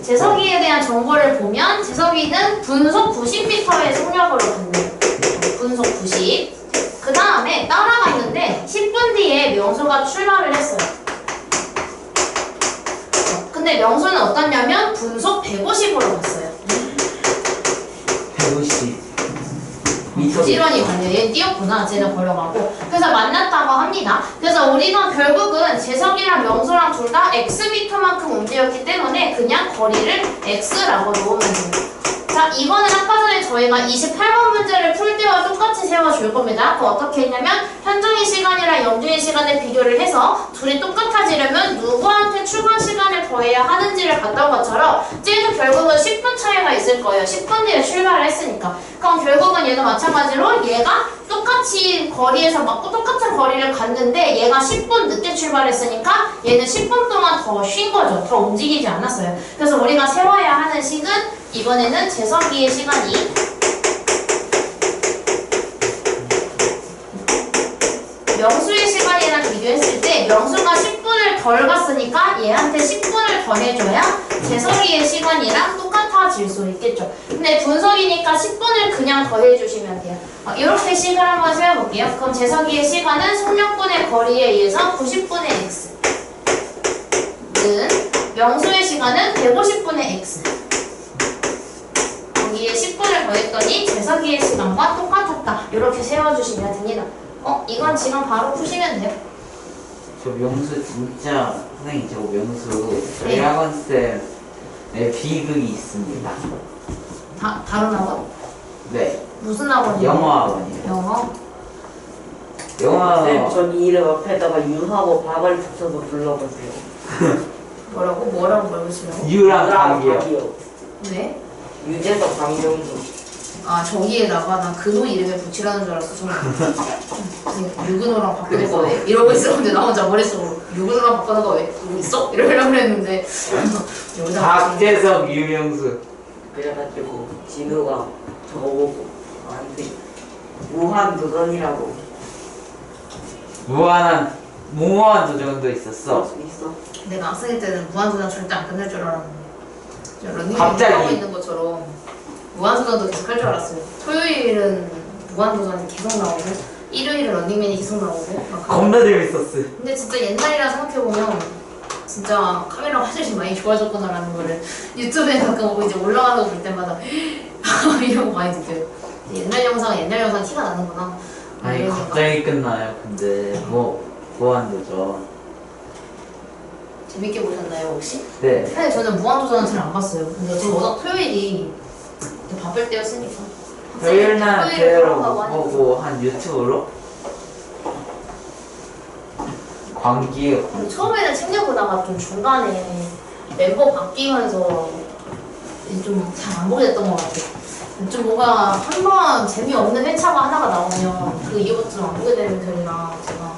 재석이에 대한 정보를 보면 재석이는 분속 90m의 속력으로 간대요. 분속 90. 그 다음에 따라갔는데 10분 뒤에 명수가 출발을 했어요. 근데 명수는 어떠냐면 분속 150으로 갔어요. 150. 부지런히 가네요. 얘는 뛰었구나. 쟤는 걸어가고. 그래서 만났다고 합니다. 그래서 우리가 결국은 재석이랑 명수랑 둘 다 x미터만큼 움직였기 때문에 그냥 거리를 x라고 놓으면 됩니다. 자, 이거는 아까 전에 저희가 28번 문제를 풀 때와 똑같이 세워줄 겁니다. 그 어떻게 했냐면 현정이 시간이랑 영준이 시간을 비교를 해서 둘이 똑같아지려면 누구한테 출발 시간을 더해야 하는지를 봤던 것처럼 쟤도 결국은 10분 차이가 있을 거예요. 10분 뒤에 출발을 했으니까. 그럼 결국은 얘도 마찬가지로 얘가 똑같이 거리에서 맞고 똑같은 거리를 갔는데 얘가 10분 늦게 출발했으니까 얘는 10분 동안 더 쉰 거죠. 더 움직이지 않았어요. 그래서 우리가 세워야 하는 식은 이번에는 재석이의 시간이 명수의 시간이랑 비교했을 때 명수가 10분을 덜 갔으니까 얘한테 10분을 더 해줘야 재석이의 시간이랑 똑같아질 수 있겠죠. 근데 분석이니까 10분을 그냥 더 해주시면 돼요. 이렇게 식을 한번 세워볼게요. 그럼 재석이의 시간은 속력분의 거리에 의해서 90분의 x는 명수의 시간은 150분의 x. 여기에 10분을 더했더니 재석이의 시간과 똑같았다. 이렇게 세워주시면 됩니다. 이건 지금 바로 푸시면 돼요. 저 명수 진짜 선생님 저 명수 저희 네. 학원쌤에 비극이 있습니다. 다른 학원? 네. 무슨 학원이요? 영어 학원이에요. 영어? 영어 쌤, 전 이 이름 앞에다가 유하고 박을 붙여서 불러보세요. 뭐라고 부르시려고? 유랑 강이요. 박이요. 네? 유재석 강명수. 아 저기에다가 난 근호 이름에 붙이라는 줄 알았어. 저는 유근호랑 바꾸는 거 왜? 이러고 있었는데 나 혼자 머릿속으로 유근호랑 바꾸는 거 왜? 누구 있어? 이러려고 했는데 여기다가 박재석 유명수. 그래가지고 진우가 저보고 나한테 무한도전이라고. 무모한 도전도 있었어. 있어? 내가 학생일 때는 무한도전 절대 안 끝낼 줄 알았는데 런닝맨 갑자기. 하고 있는 것처럼 무한도전도 계속 할 줄 알았어요. 토요일은 무한도전이 계속 나오고 일요일은 런닝맨이 계속 나오고 막 겁나 재밌었어. 근데 진짜 옛날이라 생각해보면 진짜 카메라 화질이 많이 좋아졌구나라는 거를 유튜브에 가끔 보고 이제 올라가서 볼 때마다 이런 거 많이 느껴요. 옛날 영상 티가 나는구나. 아니 이런 갑자기 끝나요. 근데 무한 도전. 재밌게 보셨나요 혹시? 네. 사실 저는 무한도전은 잘 안 봤어요. 근데 지금 워낙 토요일이 바쁠 때였으니까. 토요일날 토요일에 배우러 하고 하니까. 보고 한 유튜브로 광기. 처음에는 챙겨보다가 좀 중간에 멤버 바뀌면서 좀 잘 안 보게 됐던 것 같아요. 좀 뭔가 한 번 재미없는 회차가 하나가 나오면 그 이후부터 좀 안 보게 되는 편이라 제가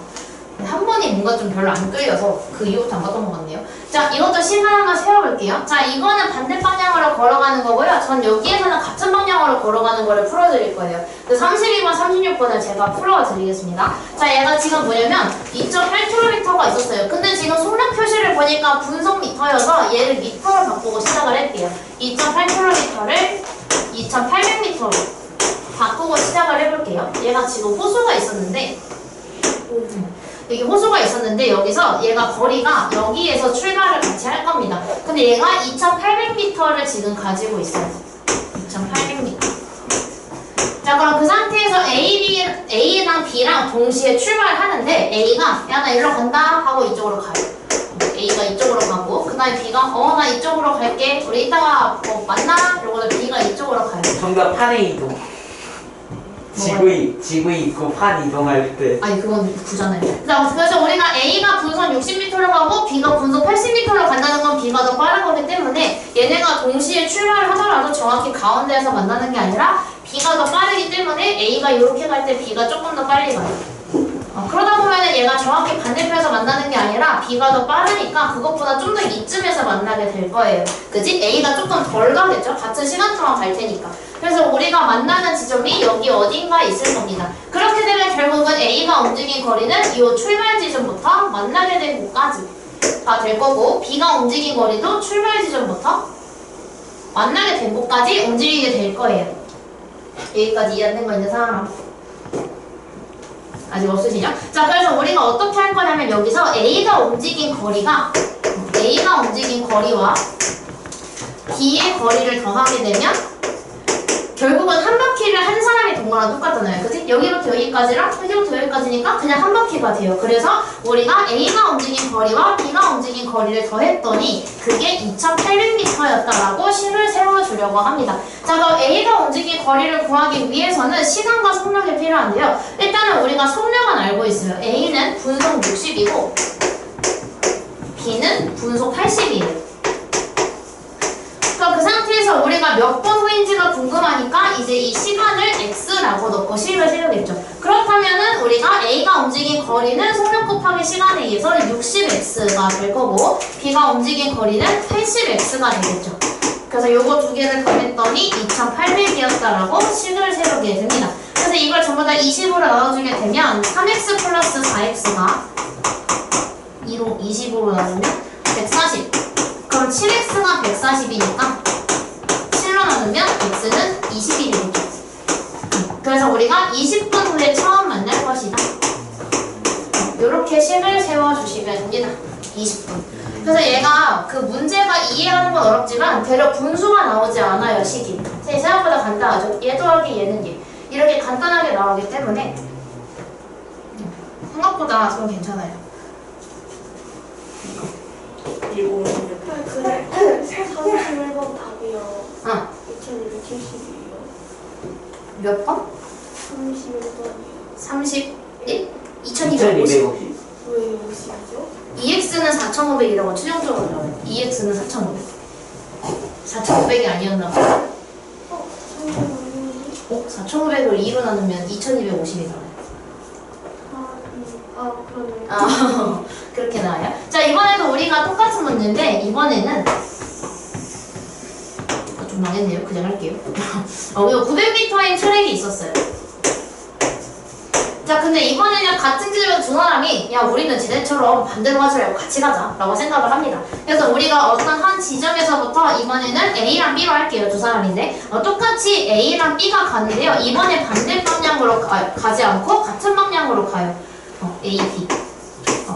한 번이 뭔가 좀 별로 안 끌려서 그 이후부터 안 봤던 것 같네요. 자, 이것도 시간 한번 세워볼게요. 자, 이거는 반대 방향으로 걸어가는 거고요. 전 여기에서는 같은 방향으로 걸어가는 거를 풀어드릴 거예요. 그 32번, 36번을 제가 풀어드리겠습니다. 자, 얘가 지금 뭐냐면 2.8km가 있었어요. 근데 지금 속력 표시를 보니까 분속 미터여서 얘를 미터로 바꾸고 시작을 할게요. 2.8km를 2,800m로 바꾸고 시작을 해볼게요. 얘가 지금 호수가 있었는데 여기 호수가 있었는데 여기서 얘가 거리가 여기에서 출발을 같이 할 겁니다. 근데 얘가 2,800m를 지금 가지고 있어요. 2,800m. 자, 그럼 그 상태에서 A랑 B랑 동시에 출발하는데 A가 야 나 이리로 간다 하고 이쪽으로 가요. A가 이쪽으로 가고 그 다음에 B가 나 이쪽으로 갈게 우리 이따가 만나 이러고는 B가 이쪽으로 가요. 정답 판의 이동. 지구 있고 판 이동할 때. 아니 그건 구잖아요. 자, 그래서 우리가 A가 분속 60m로 가고 B가 분속 80m로 간다는 건 B가 더 빠른 거기 때문에 얘네가 동시에 출발을 하더라도 정확히 가운데에서 만나는 게 아니라 B가 더 빠르기 때문에 A가 이렇게 갈 때 B가 조금 더 빨리 가요. 그러다 보면은 얘가 정확히 반대편에서 만나는 게 아니라 B가 더 빠르니까 그것보다 좀 더 이쯤에서 만나게 될 거예요. 그지? A가 조금 덜 가겠죠? 같은 시간 동안 갈 테니까. 그래서 우리가 만나는 지점이 여기 어딘가에 있을 겁니다. 그렇게 되면 결국은 A가 움직인 거리는 이 출발 지점부터 만나게 된 곳까지가 될 거고 B가 움직인 거리도 출발 지점부터 만나게 된 곳까지 움직이게 될 거예요. 여기까지 이해 안 된 거 있는 사람? 아직 없으시죠? 자, 그래서 우리가 어떻게 할 거냐면 여기서 A가 움직인 거리와 B의 거리를 더하게 되면 결국은 한 바퀴를 한 사람이 돈 거랑 똑같잖아요. 그치? 여기부터 여기까지랑 여기부터 여기까지니까 그냥 한 바퀴가 돼요. 그래서 우리가 A가 움직인 거리와 B가 움직인 거리를 더했더니 그게 2,800m였다라고 식을 세워주려고 합니다. 자, 그럼 A가 움직인 거리를 구하기 위해서는 시간과 속력이 필요한데요. 일단은 우리가 속력은 알고 있어요. A는 분속 60이고 B는 분속 80이에요. 그 상태에서 우리가 몇 분 후인지가 궁금하니까 이제 이 시간을 x라고 넣고 식을 세우겠죠. 그렇다면은 우리가 A가 움직인 거리는 속력 곱하기 시간에 의해서 60x가 될 거고 B가 움직인 거리는 80x가 되겠죠. 그래서 요거 두 개를 더했더니 2,800이었다라고 식을 세우게 됩니다. 그래서 이걸 전부 다 20으로 나눠주게 되면 3x 플러스 4x가 2로 20으로 나누면 140. 그럼 7x가 140이니까 7로 나누면 x는 21이겠죠. 그래서 우리가 20분 후에 처음 만날 것이다. 이렇게 식을 세워주시면 됩니다. 20분. 그래서 얘가 그 문제가 이해하는 건 어렵지만 대략 분수가 나오지 않아요, 식이. 생각보다 간단하죠. 얘 더하기 얘는 얘. 이렇게 간단하게 나오기 때문에 생각보다 그건 괜찮아요. 일곱 그래 31번 답이요. 응. 2272요. 몇 번? 31번이요. 31? 2250. 2250. 왜 50이죠? EX는 4500이라고 최종적으로 나와요. EX는 4500. 4500이 아니었나 봐요. 선생님이 4500을 2로 나누면 2250이잖아요. 그러네. 아, 그렇게 나와요. 자, 이번에도 우리가 똑같은 문제인데, 이번에는 좀 망했네요. 그냥 할게요. 이거 900m인 트랙이 있었어요. 자, 근데 이번에는 같은 지점에서 두 사람이 야, 우리는 쟤네처럼 반대로 하지 말고 같이 가자 라고 생각을 합니다. 그래서 우리가 어떤 한 지점에서부터 이번에는 A랑 B로 할게요. 두 사람인데 똑같이 A랑 B가 가는데요. 이번에 반대 방향으로 가지 않고 같은 방향으로 가요. A, B.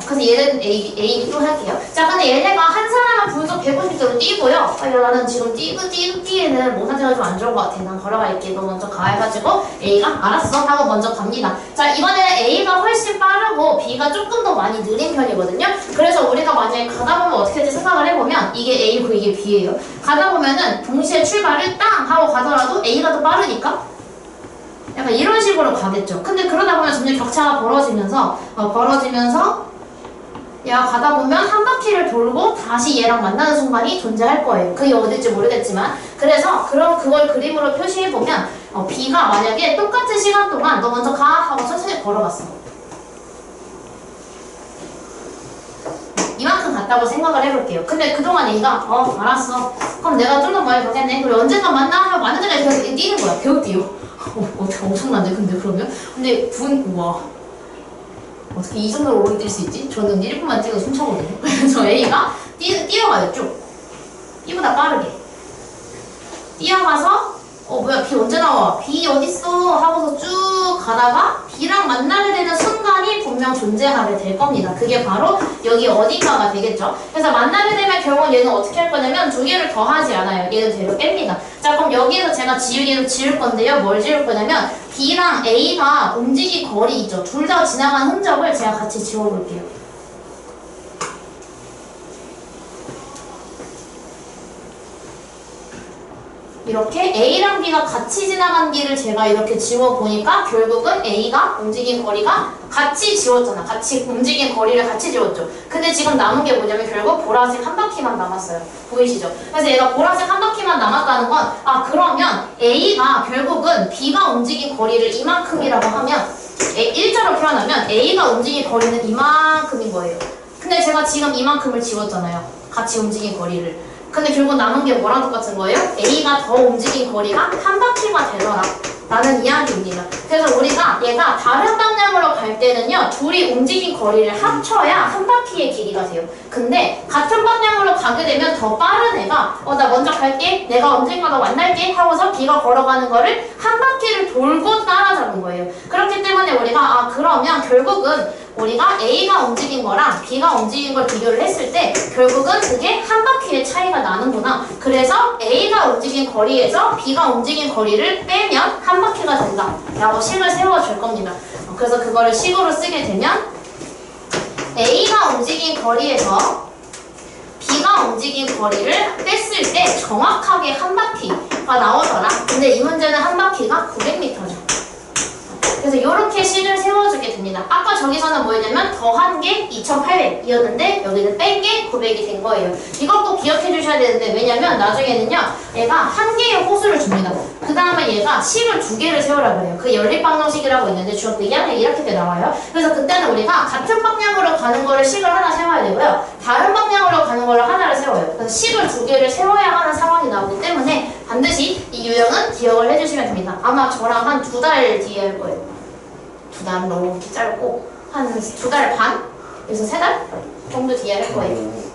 그래서 얘는 A, B 또 할게요. 자, 근데 얘네가 한 사람은 분속 150도로 뛰고요. 야, 나는 지금 뛰기에는 몸 상태가 좀 안 좋은 것 같아. 난 걸어갈게. 너 먼저 가. 해가지고 A가 알았어 하고 먼저 갑니다. 자, 이번에는 A가 훨씬 빠르고 B가 조금 더 많이 느린 편이거든요. 그래서 우리가 만약에 가다 보면 어떻게 될지 생각을 해보면 이게 A고 이게 B예요. 가다 보면은 동시에 출발을 땅 하고 가더라도 A가 더 빠르니까 약간 이런 식으로 가겠죠. 근데 그러다 보면 점점 격차가 벌어지면서 얘가 가다 보면 한 바퀴를 돌고 다시 얘랑 만나는 순간이 존재할 거예요. 그게 어딜지 모르겠지만. 그래서 그걸 그림으로 표시해보면 B가 만약에 똑같은 시간 동안 너 먼저 가 하고 천천히 걸어갔어. 이만큼 갔다고 생각을 해볼게요. 근데 그동안 A가 알았어. 그럼 내가 좀 더 많이 가겠네. 그리고 언젠가 만나 하면 만난 데까지 계속 뛰는 거야. 계속 뛰어. 엄청난데 근데 그러면? 근데 우와. 어떻게 이 정도로 오래 뛸 수 있지? 저는 1분만 뛰어도 숨차거든요. 그래서 A가 뛰어가요, 쭉. B보다 빠르게. 뛰어가서, 뭐야, B 언제 나와? B 어딨어? 하고서 쭉 가다가 B랑 만나게 되는 순간이 분명 존재하게 될 겁니다. 그게 바로 여기 어딘가가 되겠죠. 그래서 만나게 되면 결국 얘는 어떻게 할 거냐면 두 개를 더 하지 않아요. 얘는 뒤로 뺍니다. 자, 그럼 여기에서 제가 지우개로 지울 건데요. 뭘 지울 거냐면 B랑 A가 움직인 거리 있죠. 둘 다 지나간 흔적을 제가 같이 지워볼게요. 이렇게 A랑 B가 같이 지나간 길을 제가 이렇게 지워보니까 결국은 A가 움직인 거리가 같이 지웠잖아. 같이 움직인 거리를 같이 지웠죠. 근데 지금 남은 게 뭐냐면 결국 보라색 한 바퀴만 남았어요. 보이시죠? 그래서 얘가 보라색 한 바퀴만 남았다는 건 그러면 A가 결국은 B가 움직인 거리를 이만큼이라고 하면 일자로 표현하면 A가 움직인 거리는 이만큼인 거예요. 근데 제가 지금 이만큼을 지웠잖아요. 같이 움직인 거리를. 근데 결국 남은 게 뭐랑 똑같은 거예요? A가 더 움직인 거리가 한 바퀴가 되더라 라는 이야기입니다. 그래서 우리가 얘가 다른 방향으로 갈 때는요 둘이 움직인 거리를 합쳐야 한 바퀴의 길이가 돼요. 근데 같은 방향으로 가게 되면 더 빠른 애가 나 먼저 갈게, 내가 언젠가 너 만날게 하고서 B가 걸어가는 거를 한 바퀴를 돌고 따라잡은 거예요. 그렇기 때문에 우리가 그러면 결국은 우리가 A가 움직인 거랑 B가 움직인 걸 비교를 했을 때 결국은 그게 한 바퀴의 차이가 나는구나. 그래서 A가 움직인 거리에서 B가 움직인 거리를 빼면 한 바퀴가 된다 라고 식을 세워줄 겁니다. 그래서 그거를 식으로 쓰게 되면 A가 움직인 거리에서 B가 움직인 거리를 뺐을 때 정확하게 한 바퀴가 나오더라. 근데 이 문제는 한 바퀴가 900m죠. 그래서 이렇게 식을 세워주게 됩니다. 아까 저기서는 뭐였냐면 더한 게 2800이었는데 여기는 뺀 게 900이 된 거예요. 이것도 기억해 주셔야 되는데 왜냐면 나중에는요 얘가 한 개의 호수를 줍니다. 그 다음에 얘가 식을 두 개를 세우라고 해요. 그 연립방정식이라고 있는데 중학교 2학년 이렇게 나와요. 그래서 그때는 우리가 같은 방향으로 가는 거를 식을 하나 세워야 되고요. 다른 방향으로 가는 거를 하나를 세워요. 그래서 식을 두 개를 세워야 하는 상황이 나오기 때문에 반드시 이 유형은 기억을 해주시면 됩니다. 아마 저랑 한 2달 뒤에 할 거예요. 2달은 너무 이렇게 짧고 한 2달 반에서 3달 정도 뒤에 할 거예요.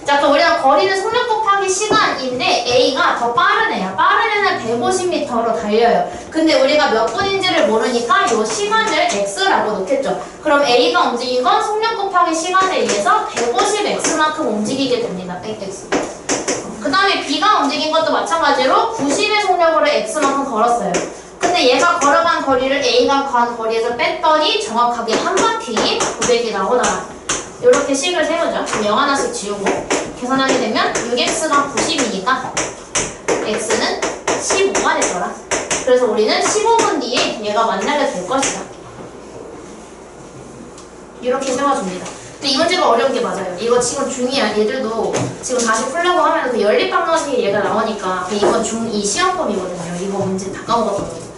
자, 그럼 우리가 거리는 속력 곱하기 시간인데 A가 더 빠른 애야. 빠른 애는 150m로 달려요. 근데 우리가 몇 분인지를 모르니까 이 시간을 X라고 놓겠죠. 그럼 A가 움직인 건 속력 곱하기 시간에 의해서 150X만큼 움직이게 됩니다. X. 그 다음에 B가 움직인 것도 마찬가지로 90의 속력으로 X만큼 걸었어요. 그 근데 얘가 걸어간 거리를 A가 간 거리에서 뺐더니 정확하게 한 바퀴 900이 나오더라. 이렇게 식을 세우죠. 그럼 0 하나씩 지우고 계산하게 되면 6x가 90이니까 x는 15가 됐더라. 그래서 우리는 15분 뒤에 얘가 만나게 될 것이다. 이렇게 세워줍니다. 근데 이 문제가 어려운 게 맞아요. 이거 지금 중2야. 얘들도 지금 다시 풀려고 하면 그 연립방정식에 얘가 나오니까 이건 중2 시험범이거든요. 이거 문제 다 까먹었거든요.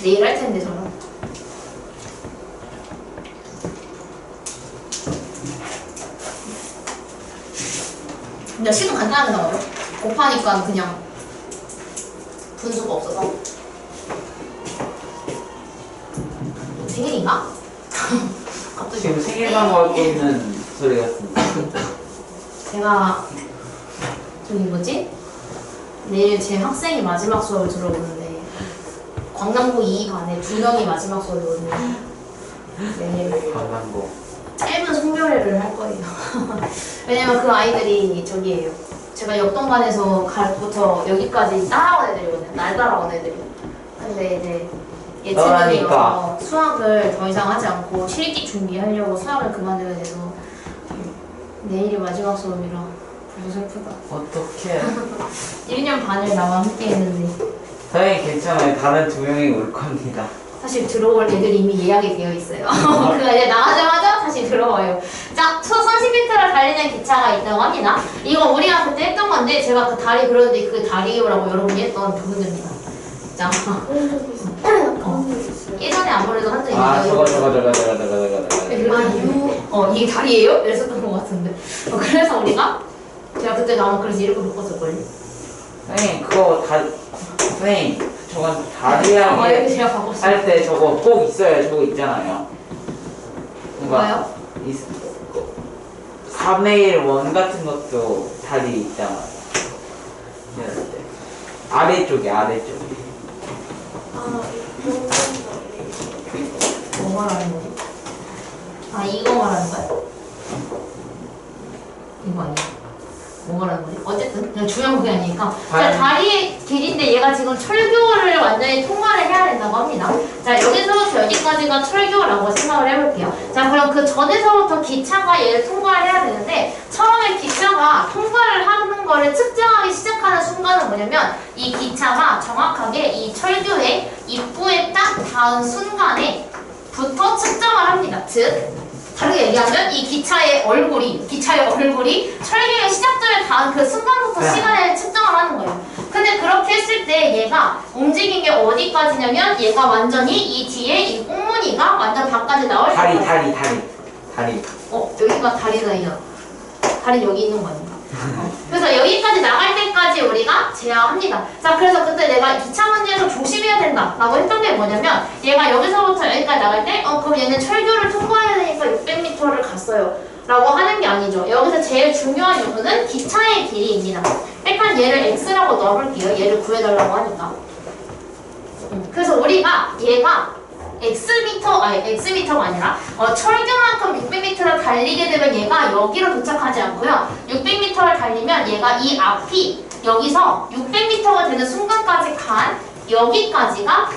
내일 할 텐데 저는. 근데 식은 간단하게 나와요. 곱하니까 그냥 분수가 없어서. 생일인가? 갑자기 지금 생일만 하고 있는 소리 같습니다. 제가 저기 뭐지? 내일 제 학생이 마지막 수업을 들어오는데 광남고 2반에 2명이 마지막 수업이거든요. 내일 강남고. 짧은 송별회를 할 거예요. 왜냐면 그 아이들이 저기예요. 제가 역동반에서 갈부터 여기까지 따라온 애들이거든요. 날 따라온 애들이. 근데 이제 예체능이어서 수학을 더 이상 하지 않고 실기 준비하려고 수학을 그만둬야 돼서 내일이 마지막 수업이라 벌써 슬프다. 어떡해. 1년 반을 나와 함께 했는데 선생님 괜찮아요. 다른 2명이 올 겁니다. 사실 들어올 애들이 이미 예약이 되어 있어요. 그가 이제 나가자마자 다시 들어와요. 자, 초 30m를 달리는 기차가 있다고 합니다. 이거 우리가 그때 했던 건데 제가 그 다리 그렸는데 그 다리라고 여러분이 했던 부분입니다. 자, 예전에 아무래도 한 적이 아, 있어요. 저거. 이게 다리예요? 이랬었던 것 같은데. 그래서 우리가 제가 그때 아마 그래서 이렇게 묶었을걸요. 선생님 그거 다 선생님 저건 여기 다리하게 제가 바꿨어요. 할 때 저거 꼭 있어요. 저거 있잖아요. 뭐가요? 3의 1 원 같은 것도 다리 있잖아요. 이럴 때 아래쪽에 뭐 말하는 거지? 아, 이거 말하는 거야? 이거 아니야? 뭐 말하는 거지? 어쨌든 그냥 중요한 그게 아니니까. 자, 다리의 길인데 얘가 지금 철교를 완전히 통과를 해야 된다고 합니다. 자, 여기서부터 여기까지가 철교라고 생각을 해볼게요. 자, 그럼 그 전에서부터 기차가 얘를 통과를 해야 되는데 처음에 기차가 통과를 하는 거를 측정하기 시작하는 순간은 뭐냐면 이 기차가 정확하게 이 철교의 입구에 딱 닿은 순간에 부터 측정을 합니다. 즉 다르게 얘기하면 이 기차의 얼굴이 철교의 시작점에 닿은 그 순간부터 시간을 측정을 하는 거예요. 근데 그렇게 했을 때 얘가 움직인 게 어디까지냐면 얘가 완전히 이 뒤에 이 꽁무니가 완전 밖까지 나올 수 있어요. 다리. 여기가 다리잖아요. 다리 여기 있는 거 아닌가? 그래서 여기까지 나갈 때까지 우리가 제어합니다. 자, 그래서 그때 내가 기차 문제에서 조심해야 된다 라고 했던 게 뭐냐면 얘가 여기서부터 여기까지 나갈 때 그럼 얘는 철교를 통과해야 되니까 600m를 갔어요 라고 하는 게 아니죠. 여기서 제일 중요한 요소는 기차의 길이입니다. 일단 얘를 x라고 넣어볼게요. 얘를 구해달라고 하니까. 그래서 우리가 얘가 x미터가 아니라 철교만큼 600m를 달리게 되면 얘가 여기로 도착하지 않고요. 600m를 달리면 얘가 이 앞이 여기서 600m가 되는 순간까지 간 여기까지가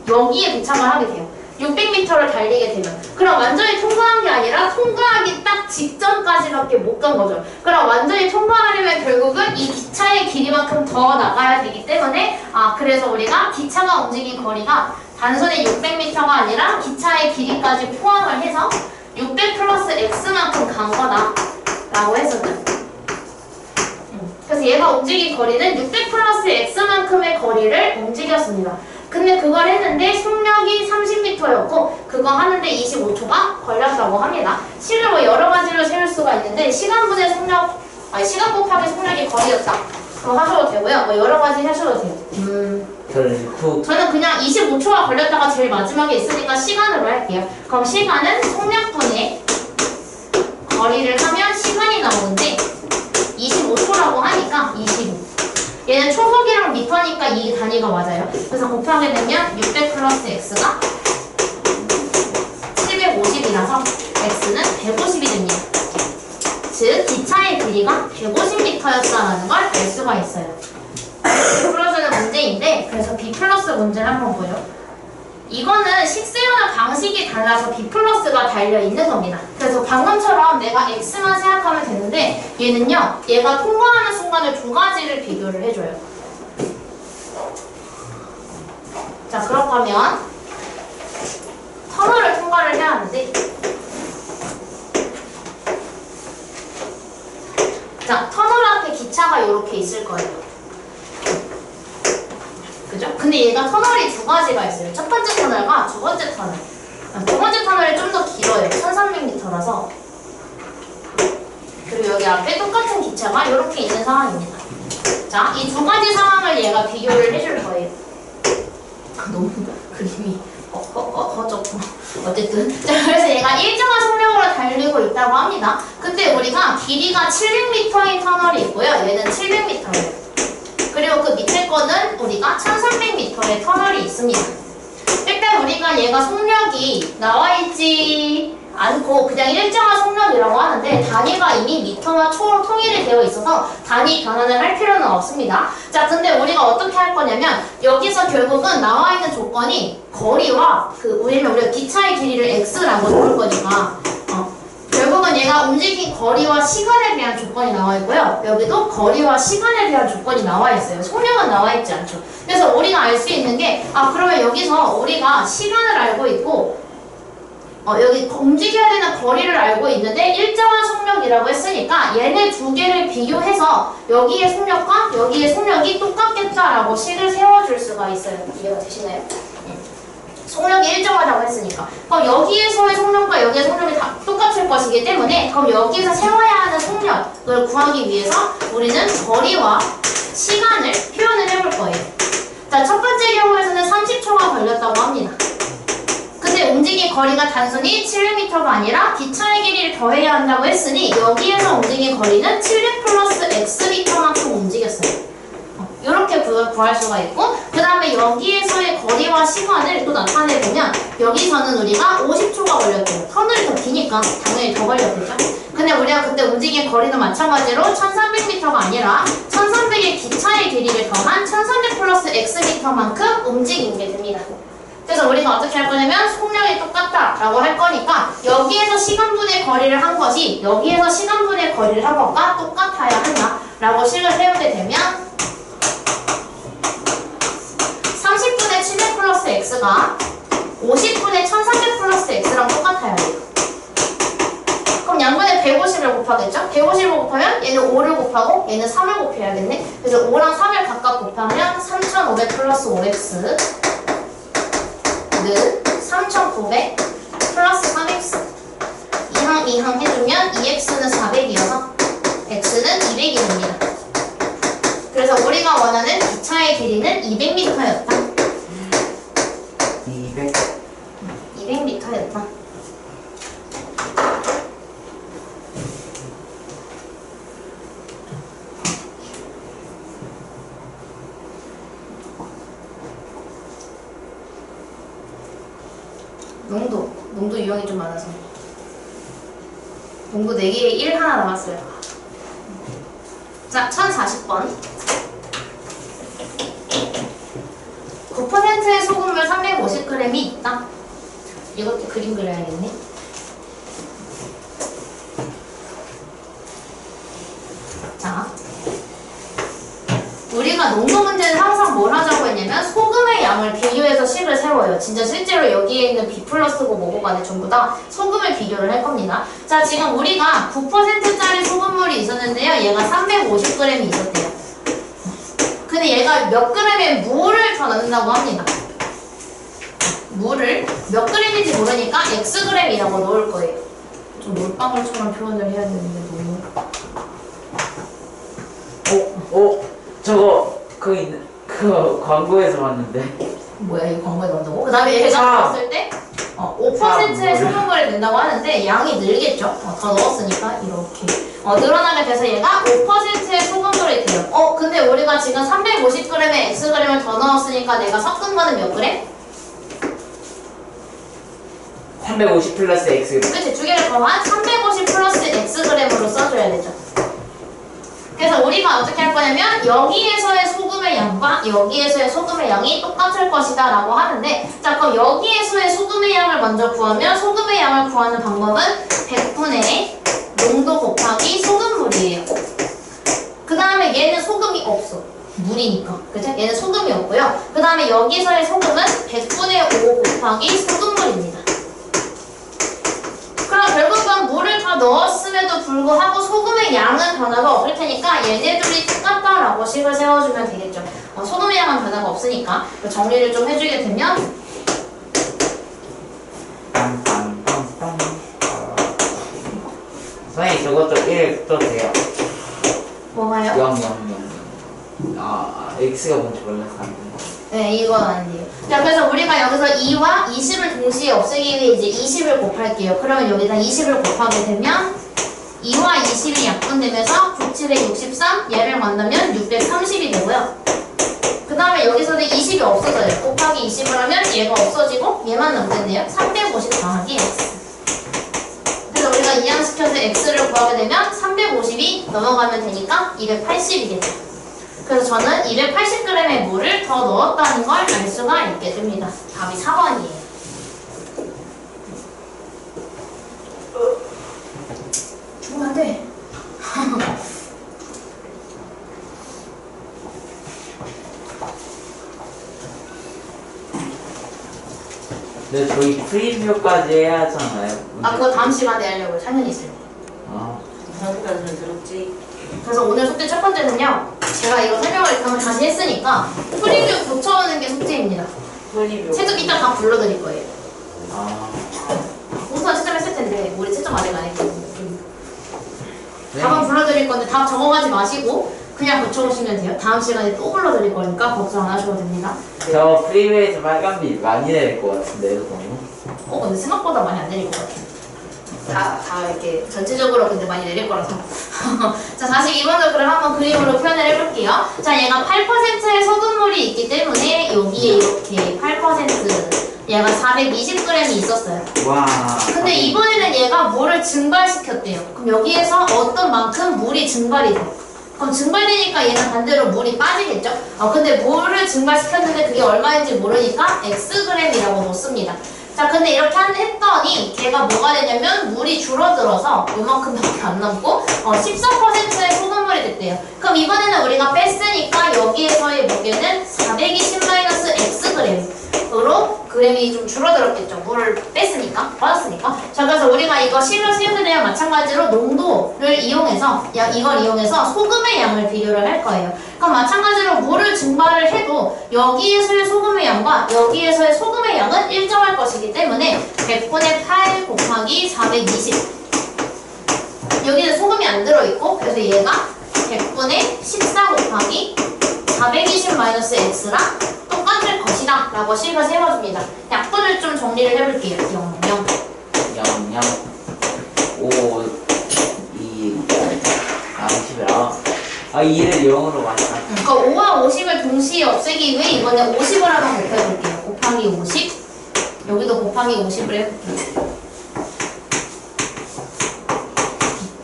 여기에 도착을 하게 돼요. 600m를 달리게 되면. 그럼 완전히 통과한 게 아니라 통과하기 딱 직전까지밖에 못 간 거죠. 그럼 완전히 통과하려면 결국은 이 기차의 길이만큼 더 나가야 되기 때문에 그래서 우리가 기차가 움직인 거리가 단순히 600m가 아니라 기차의 길이까지 포함을 해서 600 플러스 x만큼 간 거다 라고 했었죠. 그래서 얘가 움직인 거리는 600 플러스 x만큼의 거리를 움직였습니다. 근데 그걸 했는데 속력이 30m였고 그거 하는데 25초가 걸렸다고 합니다. 식을 뭐 여러 가지로 세울 수가 있는데 시간분의 속력, 시간 곱하기 속력이 거리였다. 그거 하셔도 되고요. 뭐 여러 가지 하셔도 돼요. 저는 그냥 25초가 걸렸다가 제일 마지막에 있으니까 시간으로 할게요. 그럼 시간은 속력분의 거리를 하면 시간이 나오는데 25초라고 하니까 25. 얘는 초속이랑 미터니까 이 단위가 맞아요. 그래서 곱하게 되면 600 플러스 x가 750이라서 x는 150이 됩니다. 즉 기차의 길이가 150m였다는 걸 알 수가 있어요. 풀어주는 문제 문제인데, 그래서 B 플러스 문제를 한번 보죠. 이거는 식세우는 방식이 달라서 B 플러스가 달려있는 겁니다. 그래서 방금처럼 내가 X만 생각하면 되는데, 얘는요, 얘가 통과하는 순간에 두 가지를 비교를 해줘요. 자, 그렇다면 터널을 통과를 해야 하는데, 자, 터널 앞에 기차가 이렇게 있을 거예요. 그죠? 근데 얘가 터널이 두 가지가 있어요. 첫 번째 터널과 두 번째 터널. 두 번째 터널이 좀 더 길어요. 1300m라서. 그리고 여기 앞에 똑같은 기차가 이렇게 있는 상황입니다. 자, 이 두 가지 상황을 얘가 비교를 해줄 거예요. 너무 그림이 허접고 어쨌든 자, 그래서 얘가 일정한 속력으로 달리고 있다고 합니다. 근데 우리가 길이가 700m인 터널이 있고요. 얘는 700m예요. 그리고 그 밑에 거는 우리가 1300m의 터널이 있습니다. 일단 우리가 얘가 속력이 나와있지 않고 그냥 일정한 속력이라고 하는데 단위가 이미 미터와 초로 통일이 되어 있어서 단위 변환을 할 필요는 없습니다. 자, 근데 우리가 어떻게 할 거냐면 여기서 결국은 나와 있는 조건이 거리와 왜냐면 우리가 기차의 길이를 x라고 놓을 거니까 결국은 얘가 움직인 거리와 시간에 대한 조건이 나와 있고요. 여기도 거리와 시간에 대한 조건이 나와 있어요. 속력은 나와 있지 않죠. 그래서 우리가 알 수 있는 게 그러면 여기서 우리가 시간을 알고 있고 여기 움직여야 되는 거리를 알고 있는데 일정한 속력이라고 했으니까 얘네 두 개를 비교해서 여기의 속력과 여기의 속력이 똑같겠다라고 식을 세워줄 수가 있어요. 이해가 되시나요? 속력이 일정하다고 했으니까 그럼 여기에서의 속력과 여기의 속력이 다 똑같을 것이기 때문에 그럼 여기에서 세워야 하는 속력을 구하기 위해서 우리는 거리와 시간을 표현을 해볼 거예요. 자, 첫 번째 경우에서는 30초가 걸렸다고 합니다. 근데 움직인 거리가 단순히 700m가 아니라 기차의 길이를 더해야 한다고 했으니 여기에서 움직인 거리는 700 플러스 x미터만큼 움직였어요. 이렇게 구할 수가 있고 그 다음에 여기에서의 거리와 시간을 또 나타내보면 여기서는 우리가 50초가 걸렸대요. 터널이 더 기니까 당연히 더 걸렸겠죠. 근데 우리가 그때 움직인 거리는 마찬가지로 1300m가 아니라 1300의 기차의 길이를 더한 1300 플러스 x미터만큼 움직인 게 됩니다. 그래서 우리가 어떻게 할 거냐면 속력이 똑같다라고 할 거니까 여기에서 시간분의 거리를 한 것이 여기에서 시간분의 거리를 한 것과 똑같아야 한다라고 식을 세우게 되면 30분의 700 플러스 x가 50분의 1300 플러스 x랑 똑같아야 돼요. 그럼 양분의 150을 곱하겠죠? 150을 곱하면 얘는 5를 곱하고 얘는 3을 곱해야겠네. 그래서 5랑 3을 각각 곱하면 3500 플러스 5x 는 3900 플러스 3x 2항 해주면 2x는 400이어서 x는 200이 됩니다. 그래서 우리가 원하는 기차의 길이는 200m였다. 200m였다. 농도 유형이 좀 많아서 농도 4개에 1 하나 남았어요. 자, 1040번 9%의 소금물 350g이 있다. 이것도 그림 그려야겠네. 자, 우리가 농도 문제는 항상 뭘 하자고 했냐면 소금의 양을 비교해서 식을 세워요. 진짜 실제로 여기에 있는 B 플러스고 뭐고 간에 전부 다 소금을 비교를 할 겁니다. 자, 지금 우리가 9%짜리 소금물이 있었는데요. 얘가 350g이 있었대요. 근데 얘가 몇 g의 물을 더 넣는다고 합니다. 물을 몇 g인지 모르니까 xg이라고 넣을 거예요. 좀 물방울처럼 표현을 해야 되는데 너무 저거 그 광고에서 봤는데. 뭐야, 이거 광고에 넣는다고? 그 다음에 얘가 넣었을 때 5%의 소금물을 넣는다고 하는데 양이 늘겠죠? 더 넣었으니까 이렇게 늘어나게 돼서 얘가 5%의 소금물이 돼요. 근데 우리가 지금 350g의 xg을 더 넣었으니까 내가 섞은 거는 몇 g? 350 플러스 x. 그치, 두 개를 더한 350 플러스 xg으로 써줘야 되죠. 그래서 우리가 어떻게 할 거냐면 여기에서의 소금 소금의 양과 여기에서의 소금의 양이 똑같을 것이다 라고 하는데, 자 그럼 여기에서의 소금의 양을 먼저 구하면 소금의 양을 구하는 방법은 100분의 농도 곱하기 소금물이에요. 그 다음에 얘는 소금이 없어. 물이니까. 그죠? 얘는 소금이 없고요. 그 다음에 여기서의 소금은 100분의 5 곱하기 소금물입니다. 그럼 결국은 물을 다 넣었음에도 불구하고 소금의 양은 변화가 없을 테니까 얘네들이 똑같다라고 식을 세워주면 되겠죠. 소금의 양은 변화가 없으니까 정리를 좀 해주게 되면 선생님 저것도 1 또 돼요. 뭐가요? 0 0 0 x가 뭔지 몰라서 안 돼. 네, 이건 아니에요. 자, 그래서 우리가 여기서 2와 20을 동시에 없애기 위해 이제 20을 곱할게요. 그러면 여기다 20을 곱하게 되면 2와 20이 약분되면서 97에 63, 얘를 만나면 630이 되고요. 그 다음에 여기서는 20이 없어져요. 곱하기 20을 하면 얘가 없어지고 얘만 남겠네요. 350 더하기 x. 그래서 우리가 이항시켜서 x를 구하게 되면 350이 넘어가면 되니까 280이겠죠. 그래서 저는 280g의 물을 더 넣었다는 걸 알 수가 있게 됩니다. 답이 4번이에요. 죽으면 안 돼. 근데 저희 프리뷰까지 해야 하잖아요. 아, 그거 다음 시간에 하려고요. 상현이 있을 때. 다음까지는 들었지. 그래서 오늘 숙제 첫 번째는요. 제가 이거 설명을 일단 다시 했으니까 프리뷰 고쳐오는 게 숙제입니다. 프리뷰. 채점 이따 다 불러드릴 거예요. 아, 우선 채점했을 텐데 우리 채점 아직 안 했거든요. 네. 답은 불러드릴 건데 답 적어가지 마시고 그냥 고쳐오시면 돼요. 다음 시간에 또 불러드릴 거니까 걱정 안 하셔도 됩니다. 저 프리뷰에서 빨간빛 많이 내릴 것 같은데요, 너무? 근데 생각보다 많이 안 내릴 것 같아요. 다 이렇게 전체적으로 근데 많이 내릴 거라서. 자, 다시 2번을 그럼 한번 그림으로 표현을 해볼게요. 자, 얘가 8%의 소금물이 있기 때문에 여기에 이렇게 8% 얘가 420g이 있었어요. 와. 근데 이번에는 얘가 물을 증발시켰대요. 그럼 여기에서 어떤 만큼 물이 증발이 돼요. 그럼 증발되니까 얘는 반대로 물이 빠지겠죠? 근데 물을 증발시켰는데 그게 얼마인지 모르니까 xg이라고 놓습니다. 자, 근데 이렇게 했더니 걔가 뭐가 되냐면 물이 줄어들어서 요만큼밖에 안 남고 14%의 소금물이 됐대요. 그럼 이번에는 우리가 뺐으니까 여기에서의 무게는 420-xg으로 그램이 좀 줄어들었겠죠. 물을 뺐으니까, 빠졌으니까. 자, 그래서 우리가 이거 식을 세우게 되면 마찬가지로 농도를 이용해서, 이걸 이용해서 소금의 양을 비교를 할 거예요. 그럼 마찬가지로 물을 증발을 해도 여기에서의 소금의 양과 여기에서의 소금의 양은 일정할 것이기 때문에 100분의 8 곱하기 420. 여기는 소금이 안 들어있고, 그래서 얘가 100분의 14 곱하기 420-x랑 똑같을 것이다 라고 식을 세워줍니다. 약분을 좀 정리를 해볼게요. 0, 0 0, 0 5 2 2를 0으로 맞춰. 그러니까 5와 50을 동시에 없애기 위해 이번에 50을 한번 곱해볼게요. 곱하기 50. 여기도 곱하기 50을 해볼게요.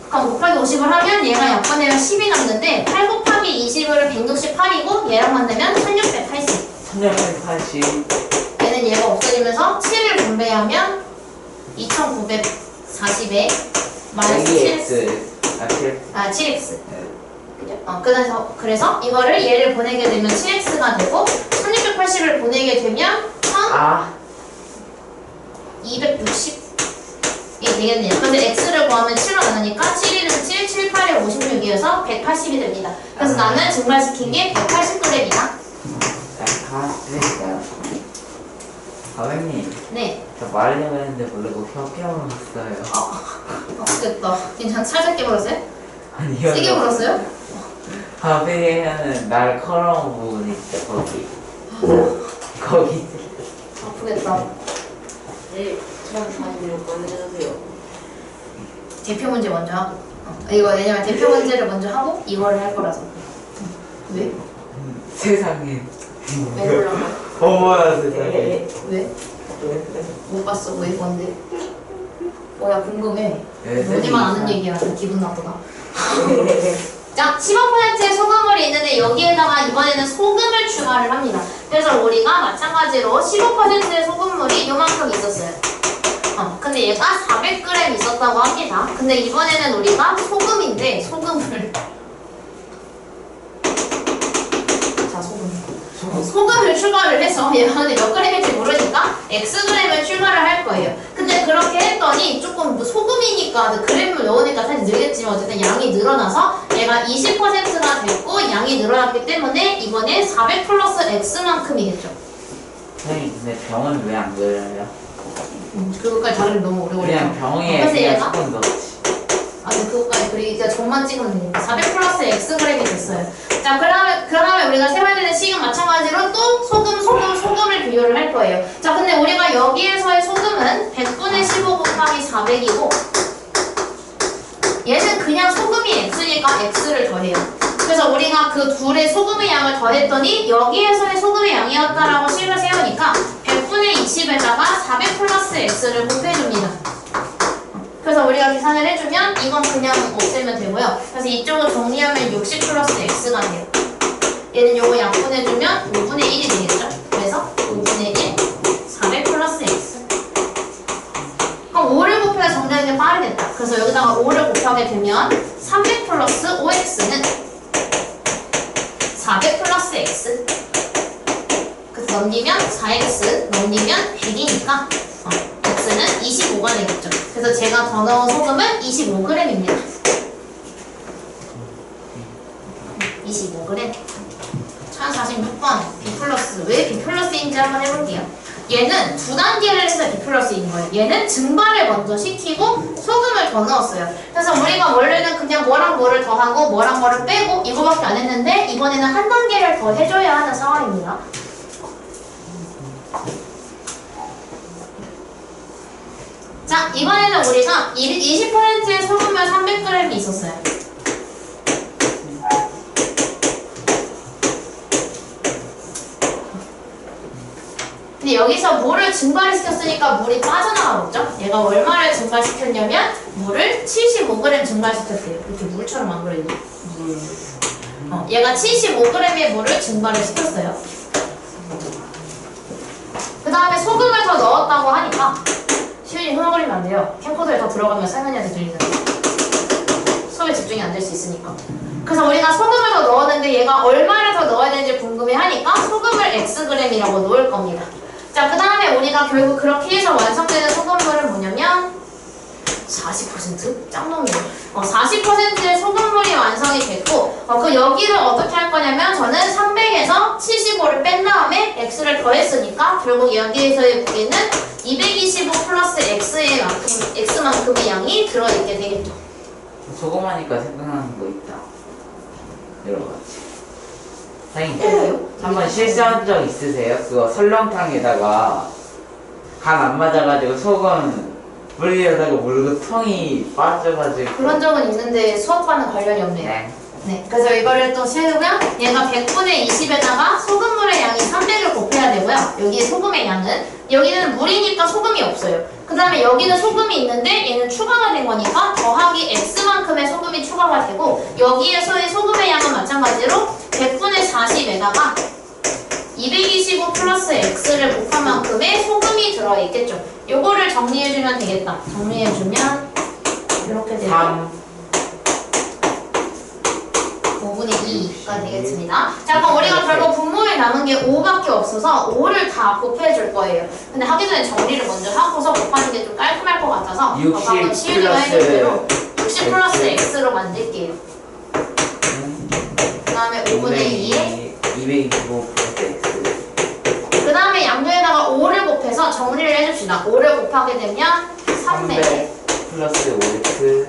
그럼 곱하기 50을 하면 얘가 약분되면 10이 남는데 8 곱하기 20을 168이고 얘랑 만나면 1680. 1680. 얘는 얘가 없어지면서 7을 분배하면 2940에 마이너스 7x. 7x. 그죠? 그래서 이거를 얘를 보내게 되면 7x가 되고 1680을 보내게 되면 260이 되겠네요. 근데 x를 구하면 7로 나누니까 7, 7, 7, 8에 56이어서 180이 됩니다. 그래서 나는 증발시킨 게 180g이다. 선생님, 네. 저 말하려고 했는데 모르고 펴먹었어요. 됐다. 괜찮아? 살짝 깨물었어요? 아니요. 세게 물었어요? 하배하는 날카로운 부분 있죠, 거기. 거기. 아프겠다. 네, 처음 사진으로 꺼내주세요. 대표 문제 먼저 하고. 이거 왜냐면 대표 문제를 먼저 하고 이거를 할 거라서. 왜? 세상에. 왜 몰라? 어머나 세상에. 왜? 못 봤어. 왜 뭔데? 뭐야 궁금해. 네, 너희만 아는 얘기야. 나 기분 나쁘다. 자, 15%의 소금물이 있는데 여기에다가 이번에는 소금을 추가를 합니다. 그래서 우리가 마찬가지로 15%의 소금물이 요만큼 있었어요. 근데 얘가 400g 있었다고 합니다. 근데 이번에는 우리가 소금인데 소금을 소금을 추가를 해서 얘가 몇 g인지 모르니까 xg을 추가를 할 거예요. 근데 그렇게 했더니 조금 소금이니까 그램을 넣으니까 사실 늘겠지만 어쨌든 양이 늘어나서 얘가 20%가 됐고 양이 늘어났기 때문에 이번에 400 플러스 x만큼이겠죠. 선생님 근데 병은 왜 안 그래요? 그것까지 다루면 너무 오래 걸려. 그냥 병에 그래서 그냥 얘가? 조금 넣지. 아니 그것까지 그리고 점만 찍으면 되니까 400 플러스 xg이 됐어요. 자 그러면 우리가 세워야 되는 식은 마찬가지로 또 소금을 비교를 할 거예요. 자 근데 우리가 여기에서의 소금은 100분의 15 곱하기 400이고 얘는 그냥 소금이 x니까 x를 더해요. 그래서 우리가 그 둘의 소금의 양을 더했더니 여기에서의 소금의 양이었다라고 식을 세우니까 100분의 20에다가 400 플러스 x를 곱해줍니다. 그래서 우리가 계산을 해주면 이건 그냥 없애면 되고요. 그래서 이쪽을 정리하면 60 플러스 x가 돼요. 얘는 요거 약분해주면 5분의 1이 되겠죠? 그래서 5분의 1, 400 플러스 x. 그럼 5를 곱해야 정리하는 게 빠르겠다. 그래서 여기다가 5를 곱하게 되면 300 플러스 5x는 400 플러스 x. 그래서 넘기면 4x, 넘기면 100이니까 x는 25가 되겠죠. 그래서 제가 더 넣은 소금은 25g입니다. 25g. 1046번 B 플러스. 왜 B 플러스인지 한번 해볼게요. 얘는 두 단계를 해서 B 플러스인 거예요. 얘는 증발을 먼저 시키고 소금을 더 넣었어요. 그래서 우리가 원래는 그냥 뭐랑 뭐를 더하고 뭐랑 뭐를 빼고 이거밖에 안 했는데 이번에는 한 단계를 더 해줘야 하는 상황입니다. 자, 이번에는 우리가 20%의 소금물 300g이 있었어요. 근데 여기서 물을 증발을 시켰으니까 물이 빠져나가겠죠? 얘가 얼마를 증발시켰냐면 물을 75g 증발시켰대요. 이렇게 물처럼 안 그래요? 얘가 75g의 물을 증발을 시켰어요. 그 다음에 소금을 더 넣었다고 하니까 시윤이 흥얼거리면 안 돼요. 캠코더에 더 들어가면 설명이한테 들리는데 수업에 집중이 안 될 수 있으니까. 그래서 우리가 소금을 더 넣었는데 얘가 얼마를 더 넣어야 되는지 궁금해하니까 소금을 xg이라고 놓을 겁니다. 자, 그 다음에 우리가 결국 그렇게 해서 완성되는 소금물은 뭐냐면 40%? 짱놈이에요. 40%의 소금물이 완성이 됐고 그 여기를 어떻게 할 거냐면 저는 300에서 75를 뺀 다음에 x를 더했으니까 결국 여기에서의 무게는 225 플러스 x만큼의 양이 들어있게 되겠죠. 소금 하니까 생각나는 거 있다. 여러 가지. 선생님, 한번 실수한 적 있으세요? 그거 설렁탕에다가 간 안 맞아가지고 소금 물리려다가 물통이 빠져가지고. 그런 적은 있는데 수업과는 관련이 없네요. 네. 그래서 이거를 또 세우면 얘가 100분의 20에다가 소금물의 양이 300을 곱해야 되고요. 여기에 소금의 양은 여기는 물이니까 소금이 없어요. 그 다음에 여기는 소금이 있는데 얘는 추가가 된 거니까 더하기 x만큼의 소금이 추가가 되고 여기에서의 소금의 양은 마찬가지로 100분의 40에다가 225 플러스 x를 곱한 만큼의 소금이 들어있겠죠. 요거를 정리해주면 되겠다. 정리해주면 이렇게 되고 5분의 2가 되겠습니다. 자, 그럼 우리가 결국 분모에 남은 게 5밖에 없어서 5를 다 곱해줄 거예요. 근데 하기 전에 정리를 먼저 하고서 곱하는 게 좀 깔끔할 것 같아서 방금 시윤이가 해준 대로 60 플러스 x로 만들게요. 그 다음에 5분의 2에 225 플러스 x. 그 다음에 양도에다가 5를 곱해서 정리를 해줍시다. 5를 곱하게 되면 300 플러스 5x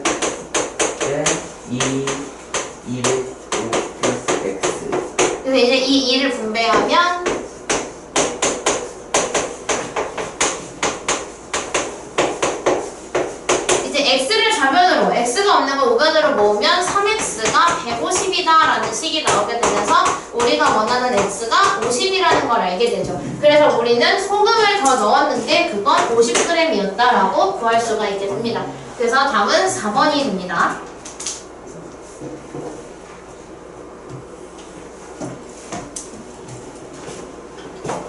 225 플러스 x. 그래서 이제 이 2를 분배하면 이제 x를 좌변으로 x가 없는 거 우변으로 모으면 3x가 150이다 라는 식이 나오게 되면서 우리가 원하는 x가 50이라는 걸 알게 되죠. 그래서 우리는 소금을 더 넣었는데 그건 50g이었다 라고 구할 수가 있게 됩니다. 그래서 답은 4번이 됩니다.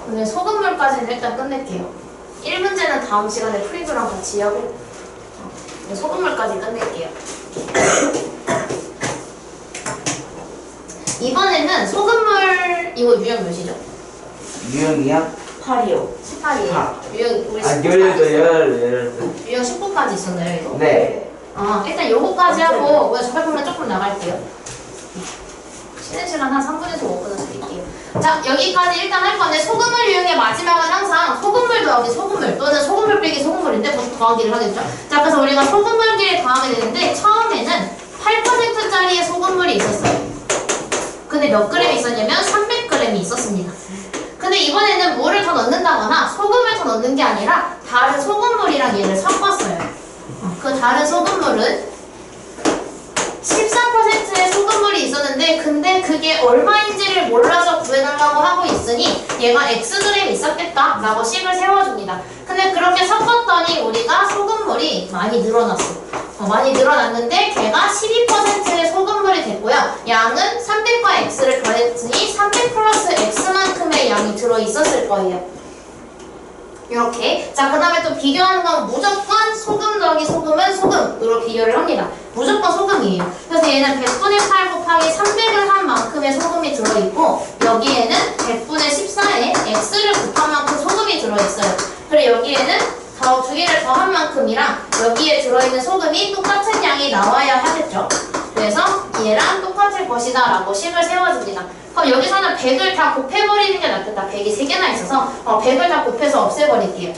오늘 소금물까지는 일단 끝낼게요. 1문제는 다음 시간에 프리뷰랑 같이 하고 소금물까지 끝낼게요. 이번에는 소금물 이거 유형 몇이죠? 유형이야? 8이요. 18이에요. 유형 우리 18. 유형 19까지 있었나요 이거? 네. 일단 요거까지 하고 오늘 저팔보면 조금 나갈게요. 쉬는 시간 한 3분에서 5분을 드릴게요. 자, 여기까지 일단 할 건데 소금물 유형의 마지막은 항상 소금물 더하기 소금물 또는 소금물 빼기 소금물인데 보통 더하기를 하겠죠. 자, 그래서 우리가 소금물끼리 더하게 되는데 처음에는 8%짜리의 소금물이 있었어요. 근데 몇 그램 있었냐면 300g이 있었습니다. 근데 이번에는 물을 더 넣는다거나 소금을 더 넣는 게 아니라 다른 소금물이랑 얘를 섞었어요. 그 다른 소금물은 14%의 소금물이 있었는데 근데 그게 얼마인지를 몰라서 구해달라고 하고 있으니 얘가 X그램 있었겠다 라고 식을 세워줍니다. 근데 그렇게 섞었더니 우리가 소금물이 많이 늘어났어. 많이 늘어났는데 걔가 12%의 소금물이 됐고요. 양은 300과 X를 더했으니 300 플러스 X만큼의 양이 들어있었을 거예요. 이렇게. 자, 그 다음에 또 비교하는 건 무조건 소금 더하기 소금은 소금으로 비교를 합니다. 무조건 소금이에요. 그래서 얘는 100분의 8 곱하기 300을 한 만큼의 소금이 들어있고 여기에는 100분의 14에 X를 곱한 만큼 소금이 들어있어요. 그리고 여기에는 두 개를 더한 만큼이랑 여기에 들어있는 소금이 똑같은 양이 나와야 하겠죠. 그래서 얘랑 똑같을 것이다 라고 식을 세워줍니다. 그럼 여기서는 100을 다 곱해버리는 게 낫겠다. 100이 3개나 있어서 100을 다 곱해서 없애버릴게요.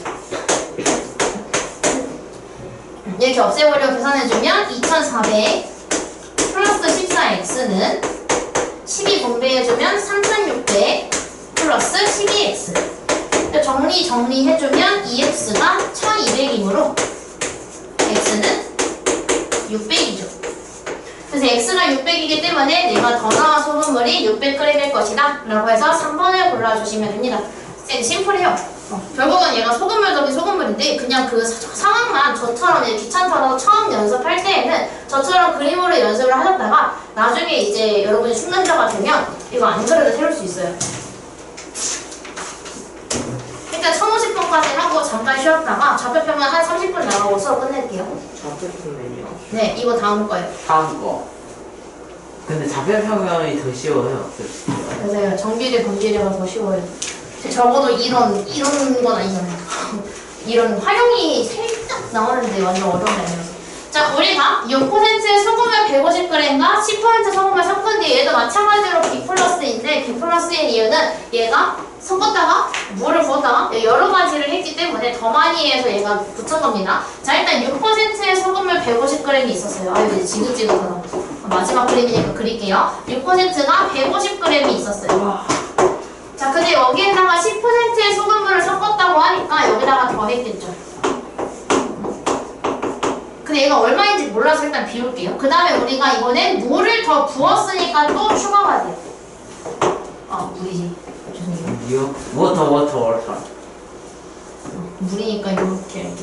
이렇게 없애버리고 계산해주면 2400 플러스 14x는 12 분배해주면 3600 플러스 12x 정리해주면 2x가 1200이므로 x는 600이죠. 그래서 x가 600이기 때문에 내가 더 나와 소금물이 600g일 것이다 라고 해서 3번을 골라주시면 됩니다. 심플해요. 결국은 얘가 소금물 더하기 소금물인데 그냥 그 상황만 저처럼 이제 귀찮더라도 처음 연습할 때에는 저처럼 그림으로 연습을 하셨다가 나중에 이제 여러분이 숙련자가 되면 이거 안 그래도 세울 수 있어요. 일단 1050분까지 하고 잠깐 쉬었다가 좌표평면 한 30분 나가고 수업 끝낼게요. 좌표평면이요? 네, 이거 다음 거예요. 다음 거. 근데 좌표평면이 더 쉬워요. 맞아요. 정비례, 분비례가 더 쉬워요. 적어도 이런 건 아니잖아요. 이런 활용이 살짝 나오는데 완전 어려운 게 아니어서. 자, 우리가 6%의 소금을 150g과 10% 소금을 섞은 뒤에 얘도 마찬가지로 B 플러스인데 B 플러스인 이유는 얘가 섞었다가 물을 부었다가 여러 가지를 했기 때문에 더 많이 해서 얘가 붙은 겁니다. 자, 일단 6%의 소금물 150g이 있었어요. 아유, 이제 지긋지긋하다. 마지막 그림이니까 그릴게요. 6%가 150g이 있었어요. 자, 근데 여기에다가 10%의 소금물을 섞었다고 하니까 여기다가 더 했겠죠. 근데 얘가 얼마인지 몰라서 일단 비울게요. 그 다음에 우리가 이번엔 물을 더 부었으니까 또 추가가 돼요. 물이지. 죄송해요. 워터. 물이니까 이렇게.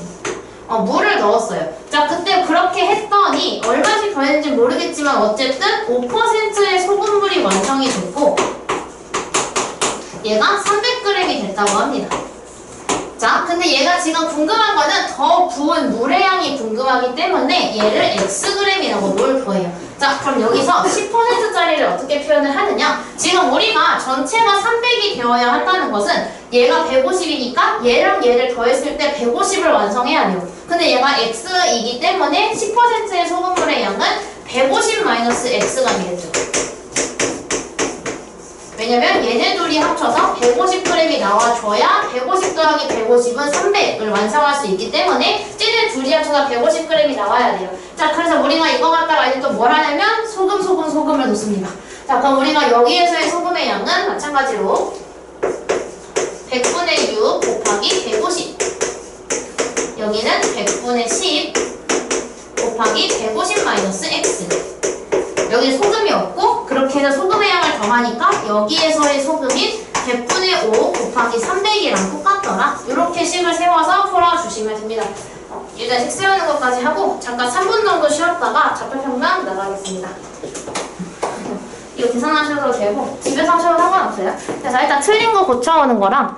물을 넣었어요. 자, 그때 그렇게 했더니 얼마씩 더했는지 모르겠지만 어쨌든 5%의 소금물이 완성이 됐고 얘가 300g이 됐다고 합니다. 자, 근데 얘가 지금 궁금한 거는 더 부은 물의 양이 궁금하기 때문에 얘를 xg이라고 놓을 거예요. 자, 그럼 여기서 10%짜리를 어떻게 표현을 하느냐? 지금 우리가 전체가 300이 되어야 한다는 것은 얘가 150이니까 얘랑 얘를 더했을 때 150을 완성해야 돼요. 근데 얘가 x이기 때문에 10%의 소금물의 양은 150-x가 되겠죠. 왜냐면 얘네 둘이 합쳐서 150g이 나와줘야 150 더하기 150은 300을 완성할 수 있기 때문에 쟤네 둘이 합쳐서 150g이 나와야 돼요. 자, 그래서 우리가 이거 갖다가 이제 또 뭘 하냐면 소금을 넣습니다. 자, 그럼 우리가 여기에서의 소금의 양은 마찬가지로 100분의 6 곱하기 150 여기는 100분의 10 곱하기 150-x 여기 소금이 없고 그렇게 해서 소금의 양을 더하니까 여기에서의 소금이 100분의 5 곱하기 300이랑 똑같더라. 이렇게 식을 세워서 풀어주시면 됩니다. 일단 식 세우는 것까지 하고 잠깐 3분 정도 쉬었다가 좌표평면 나가겠습니다. 이거 계산하셔도 되고 집에서 하셔도 상관없어요. 그래서 일단 틀린 거 고쳐오는 거랑